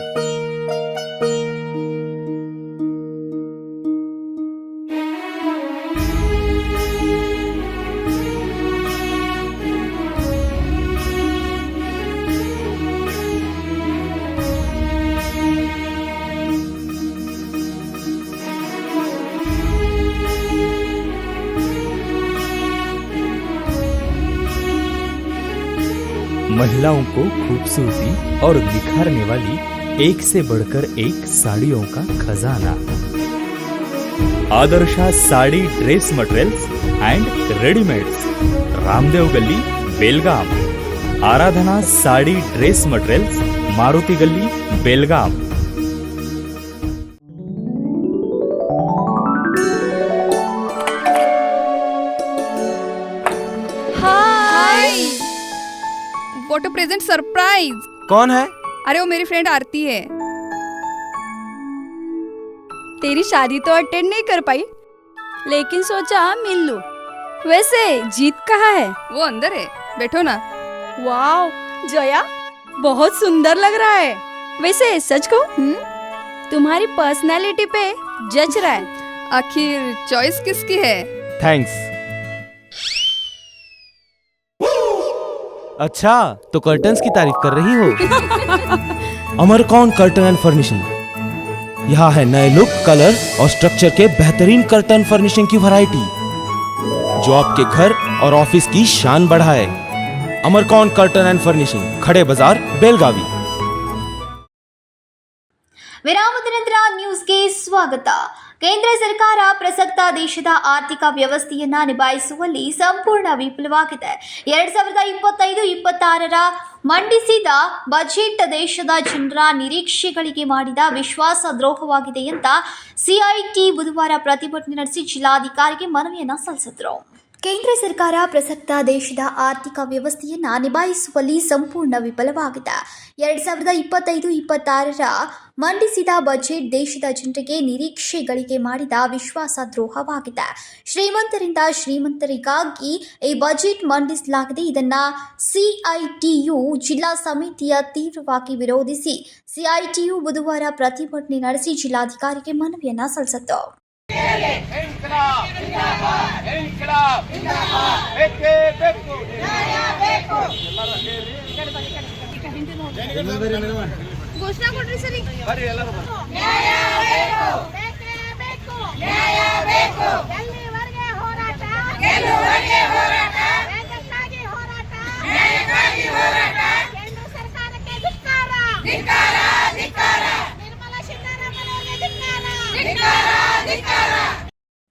महिलाओं को खूबसूरती और निखारने वाली एक से बढ़कर एक साड़ियों का खजाना। Adarsha sari dress materials and readymades, Ramdev Galli, Belgaum. Aradhana sari dress materials, Maruti Galli, Belgaum. What a present surprise. कौन है? अरे वो मेरी फ्रेंड आरती है। तेरी शादी तो अटेंड नहीं कर पाई, लेकिन सोचा मिल लूं। वैसे जीत कहाँ है? वो अंदर है, बैठो ना। वाओ जया, बहुत सुंदर लग रहा है। वैसे सच कहूं, तुम्हारी पर्सनालिटी पे जज रहा है। आखिर चॉइस किसकी है? थैंक्स। अच्छा, तो कर्टन्स की तारीफ कर रही हो? अमरकौन कर्टन एंड फर्निशिंग। यहाँ है नए लुक, कलर और स्ट्रक्चर के बेहतरीन कर्टन फर्निशिंग की वैरायटी, जो आपके घर और ऑफिस की शान बढ़ाए। अमरकौन कर्टन एंड फर्निशिंग, खड़े बाजार, बेलगावी। ವಿರಾಮದ ನಂತರ ನ್ಯೂಸ್ಗೆ ಸ್ವಾಗತ. ಕೇಂದ್ರ ಸರ್ಕಾರ ಪ್ರಸಕ್ತ ದೇಶದ ಆರ್ಥಿಕ ವ್ಯವಸ್ಥೆಯನ್ನ ನಿಭಾಯಿಸುವಲ್ಲಿ ಸಂಪೂರ್ಣ ವಿಫಲವಾಗಿದೆ. 2025-26 ಮಂಡಿಸಿದ ಬಜೆಟ್ ದೇಶದ ಜನರ ನಿರೀಕ್ಷೆಗಳಿಗೆ ಮಾಡಿದ ವಿಶ್ವಾಸ ದ್ರೋಹವಾಗಿದೆ ಅಂತ ಸಿಐಟಿ ಬುಧವಾರ ಪ್ರತಿಭಟನೆ ನಡೆಸಿ ಜಿಲ್ಲಾಧಿಕಾರಿಗೆ ಮನವಿಯನ್ನ ಸಲ್ಲಿಸಿದರು. ಕೇಂದ್ರ ಸರ್ಕಾರ ಪ್ರಸಕ್ತ ದೇಶದ ಆರ್ಥಿಕ ವ್ಯವಸ್ಥೆಯನ್ನು ನಿಭಾಯಿಸುವಲ್ಲಿ ಸಂಪೂರ್ಣ ವಿಫಲವಾಗಿದೆ. 2025-26 ಮಂಡಿಸಿದ ಬಜೆಟ್ ದೇಶದ ಜನರಿಗೆ ನಿರೀಕ್ಷೆಗಳಿಗೆ ಮಾಡಿದ ವಿಶ್ವಾಸ ದ್ರೋಹವಾಗಿದೆ. ಶ್ರೀಮಂತರಿಂದ ಶ್ರೀಮಂತರಿಗಾಗಿ ಈ ಬಜೆಟ್ ಮಂಡಿಸಲಾಗಿದೆ. ಇದನ್ನು ಸಿಐಟಿಯು ಜಿಲ್ಲಾ ಸಮಿತಿಯ ತೀವ್ರವಾಗಿ ವಿರೋಧಿಸಿ ಸಿಐಟಿಯು ಬುಧವಾರ ಪ್ರತಿಭಟನೆ ನಡೆಸಿ ಜಿಲ್ಲಾಧಿಕಾರಿಗೆ ಮನವಿಯನ್ನ ಸಲ್ಲಿಸಿತು. ಘೋಷಣೆ ಕೊಡ್ರಿ ಸರಿ.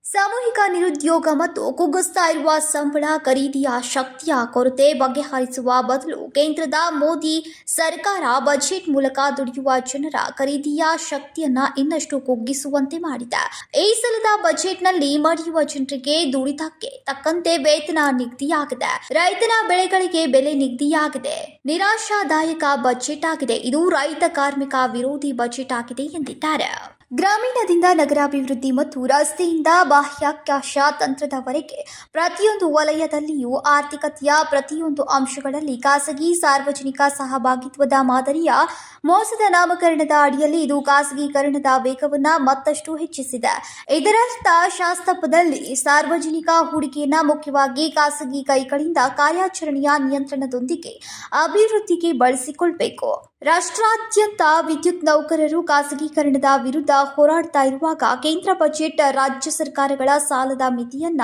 ಸಾಮೂಹಿಕ ಮಾಸಿಕ ನಿರುದ್ಯೋಗ ಮತ್ತು ಕುಗ್ಗಿಸ್ತಾ ಇರುವ ಸಂಬಳ, ಖರೀದಿಯ ಶಕ್ತಿಯ ಕೊರತೆ ಬಗೆಹರಿಸುವ ಬದಲು ಕೇಂದ್ರದ ಮೋದಿ ಸರ್ಕಾರ ಬಜೆಟ್ ಮೂಲಕ ದುಡಿಯುವ ಜನರ ಖರೀದಿಯ ಶಕ್ತಿಯನ್ನ ಇನ್ನಷ್ಟು ಕುಗ್ಗಿಸುವಂತೆ ಮಾಡಿದೆ. ಈ ಸಲದ ಬಜೆಟ್ನಲ್ಲಿ ಮಡಿಯುವ ಜನರಿಗೆ ದುಡಿತಕ್ಕೆ ತಕ್ಕಂತೆ ವೇತನ ನಿಗದಿಯಾಗಿದೆ. ರೈತನ ಬೆಳೆಗಳಿಗೆ ಬೆಲೆ ನಿಗದಿಯಾಗಿದೆ. ನಿರಾಶಾದಾಯಕ ಬಜೆಟ್ ಆಗಿದೆ. ಇದು ರೈತ ಕಾರ್ಮಿಕ ವಿರೋಧಿ ಬಜೆಟ್ ಆಗಿದೆ ಎಂದಿದ್ದಾರೆ. ಗ್ರಾಮೀಣದಿಂದ ನಗರಾಭಿವೃದ್ಧಿ ಮತ್ತು ರಸ್ತೆಯಿಂದ ಬಾಹ್ಯಾಕಾಶ ತಂತ್ರದವರೆಗೆ ಪ್ರತಿಯೊಂದು ವಲಯದಲ್ಲಿಯೂ ಆರ್ಥಿಕತೆಯ ಪ್ರತಿಯೊಂದು ಅಂಶಗಳಲ್ಲಿ ಖಾಸಗಿ ಸಾರ್ವಜನಿಕ ಸಹಭಾಗಿತ್ವದ ಮಾದರಿಯ ಮೋಸದ ನಾಮಕರಣದ ಅಡಿಯಲ್ಲಿ ಇದು ಖಾಸಗೀಕರಣದ ವೇಗವನ್ನು ಮತ್ತಷ್ಟು ಹೆಚ್ಚಿಸಿದೆ. ಇದರರ್ಥ ಶಾಸನದಲ್ಲಿ ಸಾರ್ವಜನಿಕ ಹೂಡಿಕೆಯನ್ನ ಮುಖ್ಯವಾಗಿ ಖಾಸಗಿ ಕೈಗಳಿಂದ ಕಾರ್ಯಾಚರಣೆಯ ನಿಯಂತ್ರಣದೊಂದಿಗೆ ಅಭಿವೃದ್ಧಿಗೆ ಬಳಸಿಕೊಳ್ಳಬೇಕು. ರಾಷ್ಟ್ರಾದ್ಯಂತ ವಿದ್ಯುತ್ ನೌಕರರು ಖಾಸಗೀಕರಣದ ವಿರುದ್ಧ ಹೋರಾಡ್ತಾ ಇರುವಾಗ ಕೇಂದ್ರ ಬಜೆಟ್ ರಾಜ್ಯ ಸರ್ಕಾರಗಳ ಸಾಲದ ಮಿತಿಯನ್ನ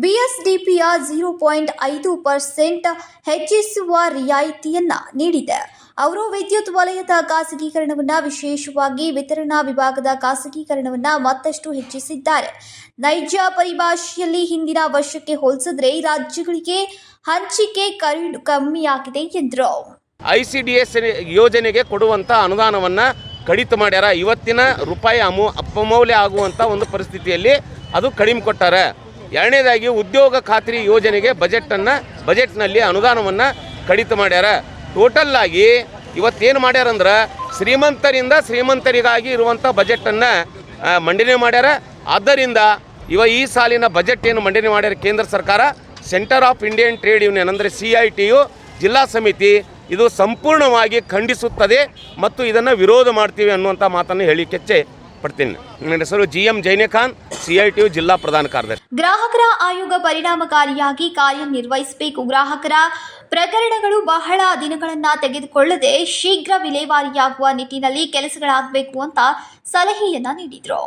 ಬಿಎಸ್ಡಿಪಿಯ 0.5% ಹೆಚ್ಚಿಸುವ ರಿಯಾಯಿತಿಯನ್ನ ನೀಡಿದೆ. ಅವರು ವಿದ್ಯುತ್ ವಲಯದ ಖಾಸಗೀಕರಣವನ್ನು, ವಿಶೇಷವಾಗಿ ವಿತರಣಾ ವಿಭಾಗದ ಖಾಸಗೀಕರಣವನ್ನು ಮತ್ತಷ್ಟು ಹೆಚ್ಚಿಸಿದ್ದಾರೆ. ನೈಜ ಪರಿಭಾಷೆಯಲ್ಲಿ ಹಿಂದಿನ ವರ್ಷಕ್ಕೆ ಹೋಲಿಸಿದ್ರೆ ರಾಜ್ಯಗಳಿಗೆ ಹಂಚಿಕೆ ಕಮ್ಮಿಯಾಗಿದೆ ಎಂದರು. ICDS ಯೋಜನೆಗೆ ಕೊಡುವಂಥ ಅನುದಾನವನ್ನು ಕಡಿತ ಮಾಡ್ಯಾರ. ಇವತ್ತಿನ ರೂಪಾಯಿ ಅಪಮೌಲ್ಯ ಆಗುವಂಥ ಒಂದು ಪರಿಸ್ಥಿತಿಯಲ್ಲಿ ಅದು ಕಡಿಮೆ ಕೊಟ್ಟಾರೆ. ಎರಡನೇದಾಗಿ ಉದ್ಯೋಗ ಖಾತ್ರಿ ಯೋಜನೆಗೆ ಬಜೆಟ್ನಲ್ಲಿ ಅನುದಾನವನ್ನು ಕಡಿತ ಮಾಡ್ಯಾರ. ಟೋಟಲ್ ಆಗಿ ಇವತ್ತೇನು ಮಾಡ್ಯಾರಂದ್ರೆ ಶ್ರೀಮಂತರಿಂದ ಶ್ರೀಮಂತರಿಗಾಗಿ ಇರುವಂಥ ಬಜೆಟನ್ನು ಮಂಡನೆ ಮಾಡ್ಯಾರ. ಆದ್ದರಿಂದ ಈ ಸಾಲಿನ ಬಜೆಟ್ ಏನು ಮಂಡನೆ ಮಾಡ್ಯಾರ ಕೇಂದ್ರ ಸರ್ಕಾರ, centre of Indian trade union ಅಂದರೆ CITU ಜಿಲ್ಲಾ ಸಮಿತಿ ಇದು ಸಂಪೂರ್ಣವಾಗಿ ಖಂಡಿಸುತ್ತದೆ ಮತ್ತು ಇದನ್ನು ವಿರೋಧ ಮಾಡ್ತೀವಿ ಅನ್ನುವಂಥ ಮಾತನ್ನು ಹೇಳಿಕೆ ಪಡ್ತೀನಿ. ನನ್ನ ಹೆಸರು GM ಜೈನೇಖಾನ್, CITU ಜಿಲ್ಲಾ ಪ್ರಧಾನ ಕಾರ್ಯದರ್ಶಿ. ಗ್ರಾಹಕರ ಆಯೋಗ ಪರಿಣಾಮಕಾರಿಯಾಗಿ ಕಾರ್ಯನಿರ್ವಹಿಸಬೇಕು. ಗ್ರಾಹಕರ ಪ್ರಕರಣಗಳು ಬಹಳ ದಿನಗಳನ್ನು ತೆಗೆದುಕೊಳ್ಳದೆ ಶೀಘ್ರ ವಿಲೇವಾರಿಯಾಗುವ ನಿಟ್ಟಿನಲ್ಲಿ ಕೆಲಸಗಳಾಗಬೇಕು ಅಂತ ಸಲಹೆಯನ್ನ ನೀಡಿದರು.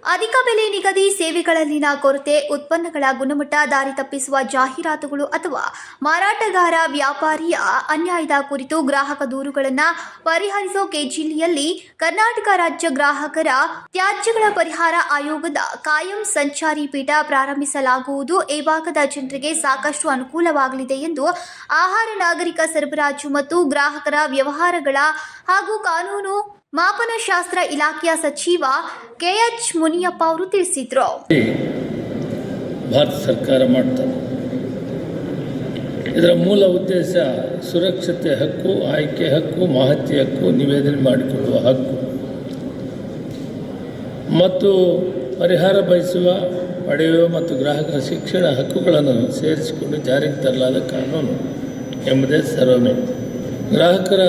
ಅಧಿಕ ಬೆಲೆ ನಿಗದಿ, ಸೇವೆಗಳಲ್ಲಿನ ಕೊರತೆ, ಉತ್ಪನ್ನಗಳ ಗುಣಮಟ್ಟ ದಾರಿ ತಪ್ಪಿಸುವ ಜಾಹೀರಾತುಗಳು ಅಥವಾ ಮಾರಾಟಗಾರ ವ್ಯಾಪಾರಿಯ ಅನ್ಯಾಯದ ಕುರಿತು ಗ್ರಾಹಕ ದೂರುಗಳನ್ನು ಪರಿಹರಿಸುವ ಜಿಲ್ಲೆಯಲ್ಲಿ ಕರ್ನಾಟಕ ರಾಜ್ಯ ಗ್ರಾಹಕರ ತ್ಯಾಜ್ಯಗಳ ಪರಿಹಾರ ಆಯೋಗದ ಕಾಯಂ ಸಂಚಾರಿ ಪೀಠ ಪ್ರಾರಂಭಿಸಲಾಗುವುದು. ಈ ಭಾಗದ ಜನರಿಗೆ ಸಾಕಷ್ಟು ಅನುಕೂಲವಾಗಲಿದೆ ಎಂದು ಆಹಾರ, ನಾಗರಿಕ ಸರಬರಾಜು ಮತ್ತು ಗ್ರಾಹಕರ ವ್ಯವಹಾರಗಳ ಹಾಗೂ ಕಾನೂನು ಮಾಪನಶಾಸ್ತ್ರ ಇಲಾಖೆಯ ಸಚಿವ KH ಮುನಿಯಪ್ಪ ಅವರು ತಿಳಿಸಿದರು. ಭಾರತ ಸರ್ಕಾರ ಮಾಡ್ತಾರೆ. ಇದರ ಮೂಲ ಉದ್ದೇಶ ಸುರಕ್ಷತೆ ಹಕ್ಕು, ಆಯ್ಕೆ ಹಕ್ಕು, ಮಾಹಿತಿ ಹಕ್ಕು, ನಿವೇದನೆ ಮಾಡಿಕೊಳ್ಳುವ ಹಕ್ಕು ಮತ್ತು ಪರಿಹಾರ ಬಯಸುವ, ಪಡೆಯುವ ಮತ್ತು ಗ್ರಾಹಕರ ಶಿಕ್ಷಣ ಹಕ್ಕುಗಳನ್ನು ಸೇರಿಸಿಕೊಂಡು ಜಾರಿಗೆ ತರಲಾದ ಕಾನೂನು ಎಂಬುದೇ ಸರ್ವಮೇ. ಗ್ರಾಹಕರ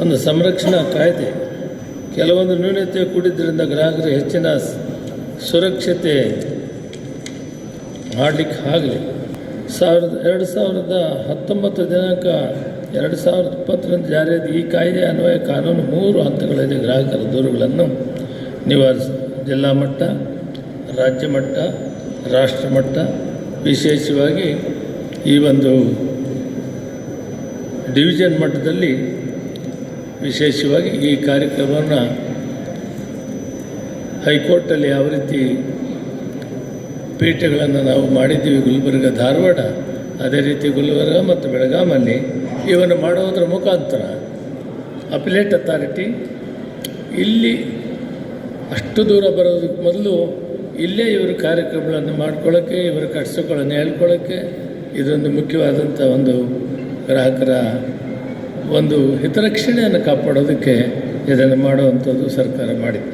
ಒಂದು ಸಂರಕ್ಷಣಾ ಕಾಯ್ದೆ ಕೆಲವೊಂದು ನ್ಯೂನತೆ ಕೂಡಿದ್ದರಿಂದ ಗ್ರಾಹಕರಿಗೆ ಹೆಚ್ಚಿನ ಸುರಕ್ಷತೆ ಮಾಡಲಿಕ್ಕೆ ಆಗಲಿ 2019 ದಿನಾಂಕ 2020 ಜಾರಿಯಾದ ಈ ಕಾಯ್ದೆ ಅನ್ವಯ ಕಾನೂನು 3 ಹಂತಗಳಲ್ಲಿ ಗ್ರಾಹಕರ ದೂರುಗಳನ್ನು ನಿವಾರಿಸುವುದು. ಜಿಲ್ಲಾ ಮಟ್ಟ, ರಾಜ್ಯ ಮಟ್ಟ, ರಾಷ್ಟ್ರ ಮಟ್ಟ. ವಿಶೇಷವಾಗಿ ಈ ಒಂದು ಡಿವಿಷನ್ ಮಟ್ಟದಲ್ಲಿ ವಿಶೇಷವಾಗಿ ಈ ಕಾರ್ಯಕ್ರಮವನ್ನು ಹೈಕೋರ್ಟಲ್ಲಿ ಯಾವ ರೀತಿ ಪೀಠಗಳನ್ನು ನಾವು ಮಾಡಿದ್ದೀವಿ, ಗುಲ್ಬರ್ಗ, ಧಾರವಾಡ, ಅದೇ ರೀತಿ ಗುಲ್ಬರ್ಗ ಮತ್ತು ಬೆಳಗಾಮಲ್ಲಿ ಇವನ್ನು ಮಾಡುವುದರ ಮುಖಾಂತರ ಅಪಿಲೇಟ್ ಅಥಾರಿಟಿ ಇಲ್ಲಿ ಅಷ್ಟು ದೂರ ಬರೋದಕ್ಕೆ ಮೊದಲು ಇಲ್ಲೇ ಇವರು ಕಾರ್ಯಕ್ರಮಗಳನ್ನು ಮಾಡ್ಕೊಳ್ಳೋಕ್ಕೆ, ಇವರ ಕಷ್ಟಗಳನ್ನು ಹೇಳ್ಕೊಳ್ಳೋಕ್ಕೆ ಇದೊಂದು ಮುಖ್ಯವಾದಂಥ ಒಂದು ಗ್ರಾಹಕರ ಒಂದು ಹಿತರಕ್ಷಣೆಯನ್ನು ಕಾಪಾಡೋದಕ್ಕೆ ಇದನ್ನು ಮಾಡುವಂಥದ್ದು ಸರ್ಕಾರ ಮಾಡಿದೆ.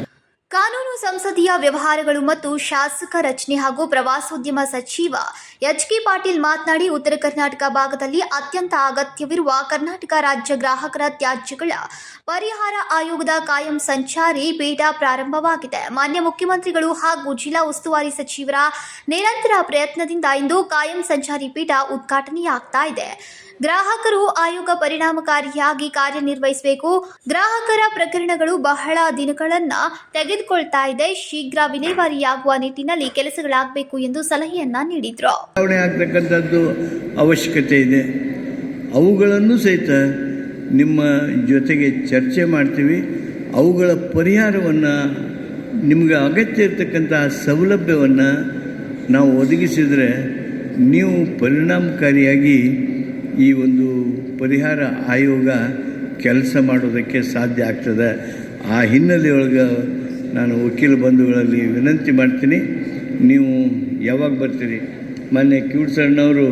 ಕಾನೂನು, ಸಂಸದೀಯ ವ್ಯವಹಾರಗಳು ಮತ್ತು ಶಾಸಕ ರಚನೆ ಹಾಗೂ ಪ್ರವಾಸೋದ್ಯಮ ಸಚಿವ HK ಪಾಟೀಲ್ ಮಾತನಾಡಿ, ಉತ್ತರ ಕರ್ನಾಟಕ ಭಾಗದಲ್ಲಿ ಅತ್ಯಂತ ಅಗತ್ಯವಿರುವ ಕರ್ನಾಟಕ ರಾಜ್ಯ ಗ್ರಾಹಕರ ತ್ಯಾಜ್ಯಗಳ ಪರಿಹಾರ ಆಯೋಗದ ಕಾಯಂ ಸಂಚಾರಿ ಪೀಠ ಪ್ರಾರಂಭವಾಗಿದೆ. ಮಾನ್ಯ ಮುಖ್ಯಮಂತ್ರಿಗಳು ಹಾಗೂ ಜಿಲ್ಲಾ ಉಸ್ತುವಾರಿ ಸಚಿವರ ನಿರಂತರ ಪ್ರಯತ್ನದಿಂದ ಇಂದು ಕಾಯಂ ಸಂಚಾರಿ ಪೀಠ ಉದ್ಘಾಟನೆಯಾಗ್ತಾ ಇದೆ. ಗ್ರಾಹಕರು ಆಯೋಗ ಪರಿಣಾಮಕಾರಿಯಾಗಿ ಕಾರ್ಯನಿರ್ವಹಿಸಬೇಕು. ಗ್ರಾಹಕರ ಪ್ರಕರಣಗಳು ಬಹಳ ದಿನಗಳನ್ನು ತೆಗೆದುಕೊಳ್ತಾ ಇದೆ. ಶೀಘ್ರ ವಿಲೇವಾರಿಯಾಗುವ ನಿಟ್ಟಿನಲ್ಲಿ ಕೆಲಸಗಳಾಗಬೇಕು ಎಂದು ಸಲಹೆಯನ್ನ ನೀಡಿದರು. ಆಗ್ತಕ್ಕಂಥದ್ದು ಅವಶ್ಯಕತೆ ಇದೆ. ಅವುಗಳನ್ನು ಸಹಿತ ನಿಮ್ಮ ಜೊತೆಗೆ ಚರ್ಚೆ ಮಾಡ್ತೀವಿ. ಅವುಗಳ ಪರಿಹಾರವನ್ನು ನಿಮಗೆ ಅಗತ್ಯ ಇರತಕ್ಕಂಥ ಸೌಲಭ್ಯವನ್ನು ನಾವು ಒದಗಿಸಿದರೆ ನೀವು ಪರಿಣಾಮಕಾರಿಯಾಗಿ ಈ ಒಂದು ಪರಿಹಾರ ಆಯೋಗ ಕೆಲಸ ಮಾಡೋದಕ್ಕೆ ಸಾಧ್ಯ ಆಗ್ತದೆ. ಆ ಹಿನ್ನೆಲೆಯೊಳಗೆ ನಾನು ವಕೀಲ ಬಂಧುಗಳಲ್ಲಿ ವಿನಂತಿ ಮಾಡ್ತೀನಿ, ನೀವು ಯಾವಾಗ ಬರ್ತೀರಿ? ಮೊನ್ನೆ ಕ್ಯೂಡ್ಸಣ್ಣವರು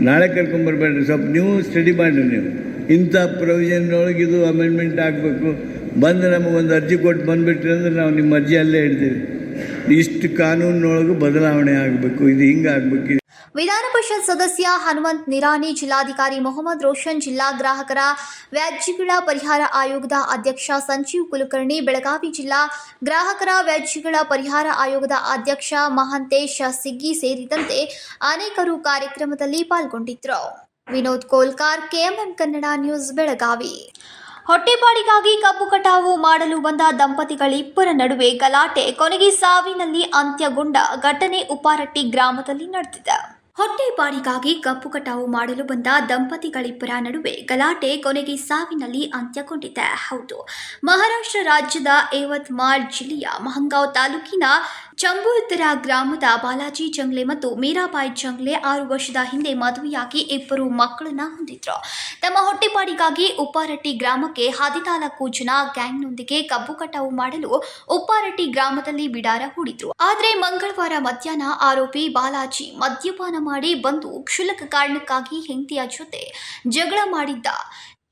ನಾಳೆ ಕರ್ಕೊಂಬರ್ಬೇಡ್ರಿ, ಸ್ವಲ್ಪ ನೀವು ಸ್ಟಡಿ ಮಾಡಿರಿ. ನೀವು ಇಂಥ ಪ್ರೊವಿಷನ್ನೊಳಗೆ ಇದು ಅಮೆಂಡ್ಮೆಂಟ್ ಆಗಬೇಕು ಬಂದು ನಮಗೊಂದು ಅರ್ಜಿ ಕೊಟ್ಟು ಬಂದುಬಿಟ್ರಿ ಅಂದ್ರೆ ನಾವು ನಿಮ್ಮ ಅರ್ಜಿ ಅಲ್ಲೇ ಇಡ್ತೀವಿ. ಇಷ್ಟು ಕಾನೂನಿನೊಳಗೂ ಬದಲಾವಣೆ ಆಗಬೇಕು, ಇದು ಹಿಂಗೆ ಆಗಬೇಕು. ವಿಧಾನ ಪರಿಷತ್ ಸದಸ್ಯ ಹನುಮಂತ್ ನಿರಾಣಿ, ಜಿಲ್ಲಾಧಿಕಾರಿ ಮೊಹಮ್ಮದ್ ರೋಷನ್, ಜಿಲ್ಲಾ ಗ್ರಾಹಕರ ವ್ಯಾಜ್ಯಗಳ ಪರಿಹಾರ ಆಯೋಗದ ಅಧ್ಯಕ್ಷ ಸಂಜೀವ್ ಕುಲಕರ್ಣಿ, ಬೆಳಗಾವಿ ಜಿಲ್ಲಾ ಗ್ರಾಹಕರ ವ್ಯಾಜ್ಯಗಳ ಪರಿಹಾರ ಆಯೋಗದ ಅಧ್ಯಕ್ಷ ಮಹಾಂತೇಶ್ ಸಿಗ್ಗಿ ಸೇರಿದಂತೆ ಅನೇಕರು ಕಾರ್ಯಕ್ರಮದಲ್ಲಿ ಪಾಲ್ಗೊಂಡಿದ್ದರು. Vinod Kolkar, KMM Kannada news, Belagavi. ಹೊಟ್ಟೆಪಾಡಿಗಾಗಿ ಕಬ್ಬು ಕಟಾವು ಮಾಡಲು ಬಂದ ದಂಪತಿಗಳಿಬ್ಬರ ನಡುವೆ ಗಲಾಟೆ, ಕೊನೆಗೆ ಸಾವಿನಲ್ಲಿ ಅಂತ್ಯಗೊಂಡ ಘಟನೆ ಉಪ್ಪಾರಟ್ಟಿ ಗ್ರಾಮದಲ್ಲಿ ನಡೆದಿದೆ. ಹೊಟ್ಟೆಪಾಡಿಗಾಗಿ ಕಬ್ಬು ಕಟಾವು ಮಾಡಲು ಬಂದ ದಂಪತಿಗಳಿಬ್ಬರ ನಡುವೆ ಗಲಾಟೆ, ಕೊನೆಗೆ ಸಾವಿನಲ್ಲಿ ಅಂತ್ಯಗೊಂಡಿದೆ. ಹೌದು, ಮಹಾರಾಷ್ಟ್ರ ರಾಜ್ಯದ ಯवतमाळ ಜಿಲ್ಲೆಯ ಮಹಂಗಾವ್ ತಾಲೂಕಿನ ಚಂಬೂತರ ಗ್ರಾಮದ ಬಾಲಾಜಿ ಜಂಗ್ಲೆ ಮತ್ತು ಮೀರಾಬಾಯಿ ಜಂಗ್ಲೆ 6 ವರ್ಷದ ಹಿಂದೆ ಮದುವೆಯಾಗಿ ಇಬ್ಬರು ಮಕ್ಕಳನ್ನ ಹೊಂದಿದ್ರು. ತಮ್ಮ ಹೊಟ್ಟೆಪಾಡಿಗಾಗಿ ಉಪ್ಪಾರಟ್ಟಿ ಗ್ರಾಮಕ್ಕೆ 14 ಜನ ಗ್ಯಾಂಗ್ನೊಂದಿಗೆ ಕಬ್ಬು ಕಟಾವು ಮಾಡಲು ಉಪ್ಪಾರಟ್ಟಿ ಗ್ರಾಮದಲ್ಲಿ ಬಿಡಾರ ಹೂಡಿದ್ರು. ಆದರೆ ಮಂಗಳವಾರ ಮಧ್ಯಾಹ್ನ ಆರೋಪಿ ಬಾಲಾಜಿ ಮದ್ಯಪಾನ ಮಾಡಿ ಬಂದು ಕ್ಷುಲ್ಲಕ ಕಾರಣಕ್ಕಾಗಿ ಹೆಂಡತಿಯ ಜೊತೆ ಜಗಳ ಮಾಡಿದ್ದ.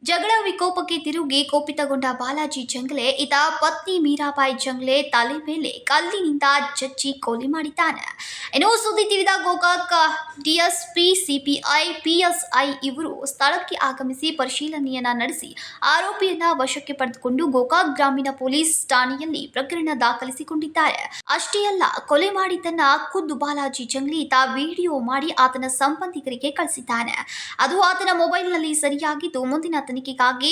ಜಗಳ ವಿಕೋಪಕ್ಕೆ ತಿರುಗಿ ಕೋಪಿತಗೊಂಡ ಬಾಲಾಜಿ ಜಂಗ್ಲೆ ಈತ ಪತ್ನಿ ಮೀರಾಬಾಯಿ ಜಂಗ್ಲೆ ತಲೆ ಮೇಲೆ ಕಲ್ಲಿನಿಂದ ಜಜ್ಜಿ ಕೊಲೆ ಮಾಡಿದ್ದಾನೆ. ಇನ್ನು ಸುದ್ದಿ ತಿಳಿದ ಗೋಕಾಕ್ ಡಿಎಸ್ಪಿ, ಸಿಪಿಐ, ಪಿಎಸ್ಐ ಇವರು ಸ್ಥಳಕ್ಕೆ ಆಗಮಿಸಿ ಪರಿಶೀಲನೆಯನ್ನ ನಡೆಸಿ ಆರೋಪಿಯನ್ನ ವಶಕ್ಕೆ ಪಡೆದುಕೊಂಡು ಗೋಕಾಕ್ ಗ್ರಾಮೀಣ ಪೊಲೀಸ್ ಠಾಣೆಯಲ್ಲಿ ಪ್ರಕರಣ ದಾಖಲಿಸಿಕೊಂಡಿದ್ದಾರೆ. ಅಷ್ಟೇ ಅಲ್ಲ, ಕೊಲೆ ಮಾಡಿದ್ದನ್ನ ಖುದ್ದು ಬಾಲಾಜಿ ಜಂಗ್ಲೆ ಈತ ವಿಡಿಯೋ ಮಾಡಿ ಆತನ ಸಂಬಂಧಿಕರಿಗೆ ಕಳಿಸಿದ್ದಾನೆ. ಅದು ಆತನ ಮೊಬೈಲ್ನಲ್ಲಿ ಸರಿಯಾಗಿದ್ದು ಮುಂದಿನ ತನಿಖೆಗಾಗಿ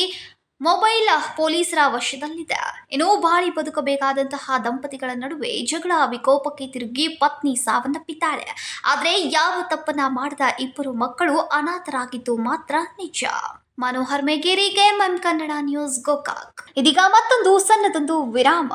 ಮೊಬೈಲ್ ಪೊಲೀಸರ ವಶದಲ್ಲಿದೆ. ಇನ್ನು ಬಾಳಿ ಬದುಕಬೇಕಾದಂತಹ ದಂಪತಿಗಳ ನಡುವೆ ಜಗಳ ವಿಕೋಪಕ್ಕೆ ತಿರುಗಿ ಪತ್ನಿ ಸಾವನ್ನಪ್ಪಿದ್ದಾಳೆ. ಆದರೆ ಯಾವ ತಪ್ಪನ್ನ ಮಾಡದ ಇಬ್ಬರು ಮಕ್ಕಳು ಅನಾಥರಾಗಿದ್ದು ಮಾತ್ರ ನಿಜ. Manohar Megeri, KMM Kannada news, Gokak. ಇದೀಗ ಮತ್ತೊಂದು ಸಣ್ಣದೊಂದು ವಿರಾಮ.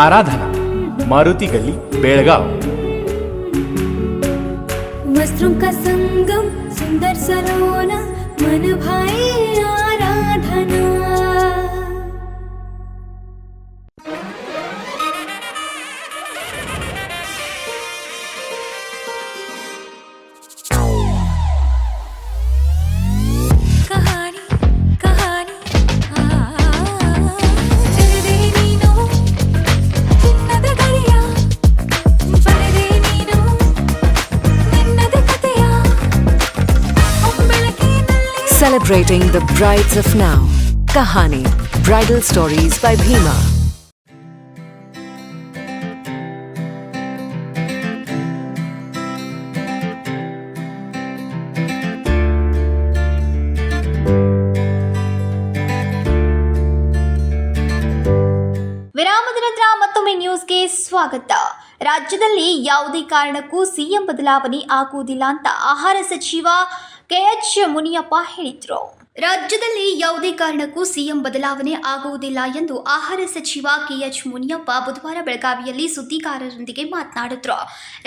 आराधना, मारुति गली, बेळगाव. वस्त्रों का संगम, सुंदर सरोना, मन भाई आराधना. Celebrating the brides of now. Kahani, Bridal Stories by Bhima. ವಿರಾಮದ ನಂತರ ಮತ್ತೊಮ್ಮೆ ನ್ಯೂಸ್ಗೆ ಸ್ವಾಗತ. ರಾಜ್ಯದಲ್ಲಿ ಯಾವುದೇ ಕಾರಣಕ್ಕೂ ಸಿಎಂ ಬದಲಾವಣೆ ಆಗುವುದಿಲ್ಲ ಅಂತ ಆಹಾರ ಸಚಿವ ಕೆಎಚ್ ಮುನಿಯಪ್ಪ ಹೇಳಿದರು. ರಾಜ್ಯದಲ್ಲಿ ಯಾವುದೇ ಕಾರಣಕ್ಕೂ ಸಿಎಂ ಬದಲಾವಣೆ ಆಗುವುದಿಲ್ಲ ಎಂದು ಆಹಾರ ಸಚಿವ ಕೆಎಚ್ ಮುನಿಯಪ್ಪ ಬುಧವಾರ ಬೆಳಗಾವಿಯಲ್ಲಿ ಸುದ್ದಿಗಾರರೊಂದಿಗೆ ಮಾತನಾಡಿದರು.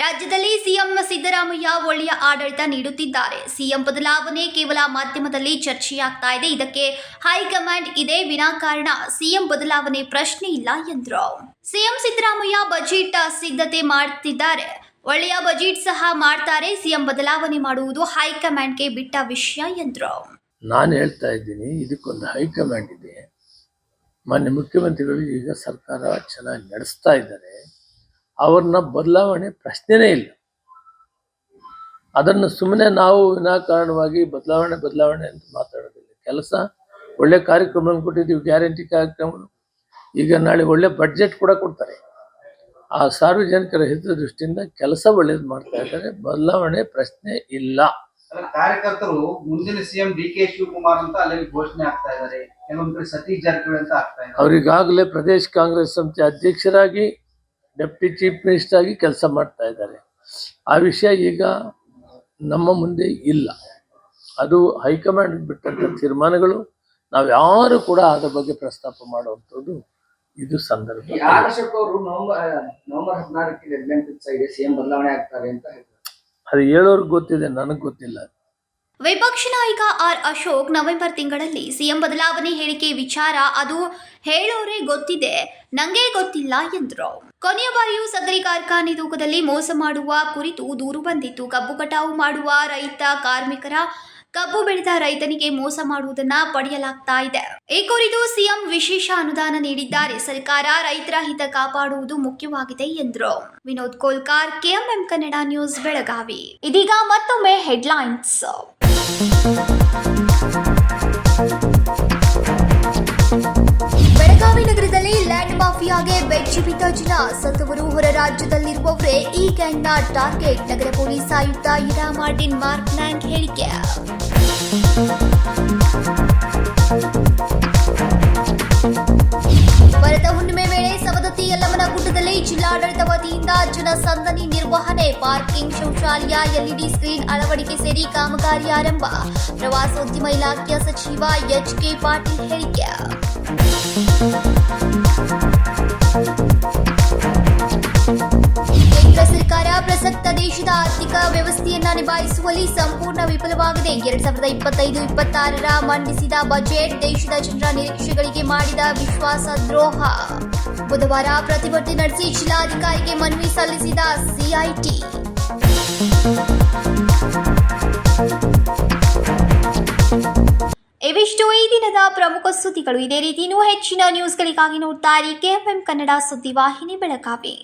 ರಾಜ್ಯದಲ್ಲಿ ಸಿಎಂ ಸಿದ್ದರಾಮಯ್ಯ ಒಳ್ಳೆಯ ಆಡಳಿತ ನೀಡುತ್ತಿದ್ದಾರೆ. ಸಿಎಂ ಬದಲಾವಣೆ ಕೇವಲ ಮಾಧ್ಯಮದಲ್ಲಿ ಚರ್ಚೆಯಾಗ್ತಾ ಇದೆ. ಇದಕ್ಕೆ ಹೈಕಮಾಂಡ್ ಇದೆ, ವಿನಾಕಾರಣ ಸಿಎಂ ಬದಲಾವಣೆ ಪ್ರಶ್ನೆ ಇಲ್ಲ ಎಂದರು. ಸಿಎಂ ಸಿದ್ದರಾಮಯ್ಯ ಬಜೆಟ್ ಸಿದ್ಧತೆ ಮಾಡುತ್ತಿದ್ದಾರೆ. ಒಳ್ಳೆಯ ಬಜೆಟ್ ಸಹ ಮಾಡ್ತಾರೆ. ಸಿಎಂ ಬದಲಾವಣೆ ಮಾಡುವುದು ಹೈಕಮಾಂಡ್ಗೆ ಬಿಟ್ಟ ವಿಷಯ ಎಂದರು. ನಾನು ಹೇಳ್ತಾ ಇದ್ದೀನಿ, ಇದಕ್ಕೊಂದು ಹೈಕಮಾಂಡ್ ಇದೆ. ಮಾನ್ಯ ಮುಖ್ಯಮಂತ್ರಿಗಳು ಈಗ ಸರ್ಕಾರ ಚೆನ್ನಾಗಿ ನಡೆಸ್ತಾ ಇದ್ದಾರೆ. ಅವ್ರನ್ನ ಬದಲಾವಣೆ ಪ್ರಶ್ನೆನೇ ಇಲ್ಲ. ಅದನ್ನು ಸುಮ್ಮನೆ ನಾವು ವಿನಾಕಾರಣವಾಗಿ ಬದಲಾವಣೆ ಅಂತ ಮಾತಾಡೋದಿಲ್ಲ. ಕೆಲಸ ಒಳ್ಳೆ ಕಾರ್ಯಕ್ರಮ ಕೊಟ್ಟಿದ್ದೀವಿ, ಗ್ಯಾರಂಟಿ ಕಾರ್ಯಕ್ರಮಗಳು. ಈಗ ನಾಳೆ ಒಳ್ಳೆ ಬಡ್ಜೆಟ್ ಕೂಡ ಕೊಡ್ತಾರೆ. ಆ ಸಾರ್ವಜನಿಕರ ಹಿತದೃಷ್ಟಿಯಿಂದ ಕೆಲಸ ಒಳ್ಳೇದು ಮಾಡ್ತಾ ಇದ್ದಾರೆ. ಬದಲಾವಣೆ ಪ್ರಶ್ನೆ ಇಲ್ಲ. ಕಾರ್ಯಕರ್ತರು ಮುಂದಿನ ಸಿಎಂ DK ಶಿವಕುಮಾರ್ ಅಂತ ಅಲ್ಲಿ ಘೋಷಣೆ ಆಗ್ತಾ ಇದ್ದಾರೆ, ಕೆಲವೊಂದು ಕಡೆ ಸತೀಶ್ ಜಾರಕಿಹೊಳಿ ಅಂತ ಆಗ್ತಾ ಇದ್ದಾರೆ. ಅವರಿಗಾಗಲೇ ಪ್ರದೇಶ ಕಾಂಗ್ರೆಸ್ ಸಮಿತಿ ಅಧ್ಯಕ್ಷರಾಗಿ, ಡೆಪ್ಟಿ ಚೀಫ್ ಮಿನಿಸ್ಟರ್ ಆಗಿ ಕೆಲಸ ಮಾಡ್ತಾ ಇದ್ದಾರೆ. ಆ ವಿಷಯ ಈಗ ನಮ್ಮ ಮುಂದೆ ಇಲ್ಲ. ಅದು ಹೈಕಮಾಂಡ್ ಬಿಟ್ಟಂತ ತೀರ್ಮಾನಗಳು. ನಾವು ಯಾರು ಕೂಡ ಅದರ ಬಗ್ಗೆ ಪ್ರಸ್ತಾಪ ಮಾಡುವಂಥದ್ದು ಇದು ಸಂದರ್ಭ. ಅಶೋಕ್ ಅವರು ನವೆಂಬರ್ 16ಕ್ಕೆ ಡೆಡ್ಲೈನ್ ಫಿಕ್ಸ್ ಆಗಿದೆ, ಸಿಎಂ ಬದಲಾವಣೆ ಆಗ್ತಾರೆ ಅಂತ ಹೇಳ್ತಾರೆ. ಅದು ಹೇಳೋರ್ಗೆ ಗೊತ್ತಿದೆ, ನನಗೆ ಗೊತ್ತಿಲ್ಲ. ವಿಪಕ್ಷ ನಾಯಕ ಆರ್ ಅಶೋಕ್ ನವೆಂಬರ್ ತಿಂಗಳಲ್ಲಿ ಸಿಎಂ ಬದಲಾವಣೆ ಹೇಳಿಕೆ ವಿಚಾರ ಅದು ಹೇಳೋರೇ ಗೊತ್ತಿದೆ, ನಂಗೆ ಗೊತ್ತಿಲ್ಲ ಎಂದರು. ಕೊನೆಯ ಬಾರಿಯೂ ಸಕ್ಕರೆ ಕಾರ್ಖಾನೆ ತೂಕದಲ್ಲಿ ಮೋಸ ಮಾಡುವ ಕುರಿತು ದೂರು ಬಂದಿತ್ತು. ಕಬ್ಬು ಕಟಾವು ಮಾಡುವ ರೈತ ಕಾರ್ಮಿಕರ ಕಬ್ಬು ಬೆಳೆದ ರೈತನಿಗೆ ಮೋಸ ಮಾಡುವುದನ್ನ ಪಡೆಯಲಾಗ್ತಾ ಇದೆ. ಈ ಕುರಿತು ಸಿಎಂ ವಿಶೇಷ ಅನುದಾನ ನೀಡಿದ್ದಾರೆ. ಸರ್ಕಾರ ರೈತರ ಹಿತ ಕಾಪಾಡುವುದು ಮುಖ್ಯವಾಗಿದೆ ಎಂದರು. Vinod Kolkar, KMM Kannada news, Belagavi. ಇದೀಗ ಮತ್ತೊಮ್ಮೆ ಹೆಡ್ಲೈನ್ಸ್. ಬೆಳಗಾವಿ ನಗರದಲ್ಲಿ ಲ್ಯಾಂಡ್ ಮಾಫಿಯಾಗೆ ಬೆಚ್ಚಿಬಿದ್ದ ಜನ. ಸತ್ತವರು ಹೊರ ರಾಜ್ಯದಲ್ಲಿರುವವರೇ ಈ ಗ್ಯಾಂಗ್ನ ಟಾರ್ಗೆಟ್. ನಗರ ಪೊಲೀಸ್ ಆಯುಕ್ತ ಇರಾ ಮಾರ್ಟಿನ್ ಮಾರ್ಕ್ಲ್ಯಾಂಡ್ ಹೇಳಿಕೆ. ವರದ ಹುಣ್ಣಿಮೆ ವೇಳೆ ಸವದತ್ತಿ ಯಲ್ಲಮ್ಮನ ಗುಡ್ಡದಲ್ಲಿ ಜಿಲ್ಲಾಡಳಿತ ವತಿಯಿಂದ ಜನಸಂದಣಿ ನಿರ್ವಹಣೆ. ಪಾರ್ಕಿಂಗ್, ಶೌಚಾಲಯ, LED ಸ್ಕ್ರೀನ್ ಅಳವಡಿಕೆ ಸೇರಿ ಕಾಮಗಾರಿ ಆರಂಭ. ಪ್ರವಾಸೋದ್ಯಮ ಇಲಾಖೆಯ ಸಚಿವ HK ಪಾಟೀಲ್ ಹೇಳಿಕೆ. ಕೇಂದ್ರ ಸರ್ಕಾರ ಪ್ರಸಕ್ತ ದೇಶದ ಆರ್ಥಿಕ ವ್ಯವಸ್ಥೆಯನ್ನ ನಿಭಾಯಿಸುವಲ್ಲಿ ಸಂಪೂರ್ಣ ವಿಫಲವಾಗಿದೆ. 2025-26ರ ಮಂಡಿಸಿದ ಬಜೆಟ್ ದೇಶದ ಜನರ ನಿರೀಕ್ಷೆಗಳಿಗೆ ಮಾಡಿದ ವಿಶ್ವಾಸ ದ್ರೋಹ. ಬುಧವಾರ ಪ್ರತಿಭಟನೆ ನಡೆಸಿ ಜಿಲ್ಲಾಧಿಕಾರಿಗೆ ಮನವಿ ಸಲ್ಲಿಸಿದ CIT. ಇವಿಷ್ಟು ಈ ದಿನದ ಪ್ರಮುಖ ಸುದ್ದಿಗಳು. ಇದೇ ರೀತಿ ಇನ್ನೂ ಹೆಚ್ಚಿನ ನ್ಯೂಸ್ಗಳಿಗಾಗಿ ನೋಡ್ತಾ ಇರಿ KMM ಕನ್ನಡ ಸುದ್ದಿವಾಹಿನಿ, ಬೆಳಗಾವಿ.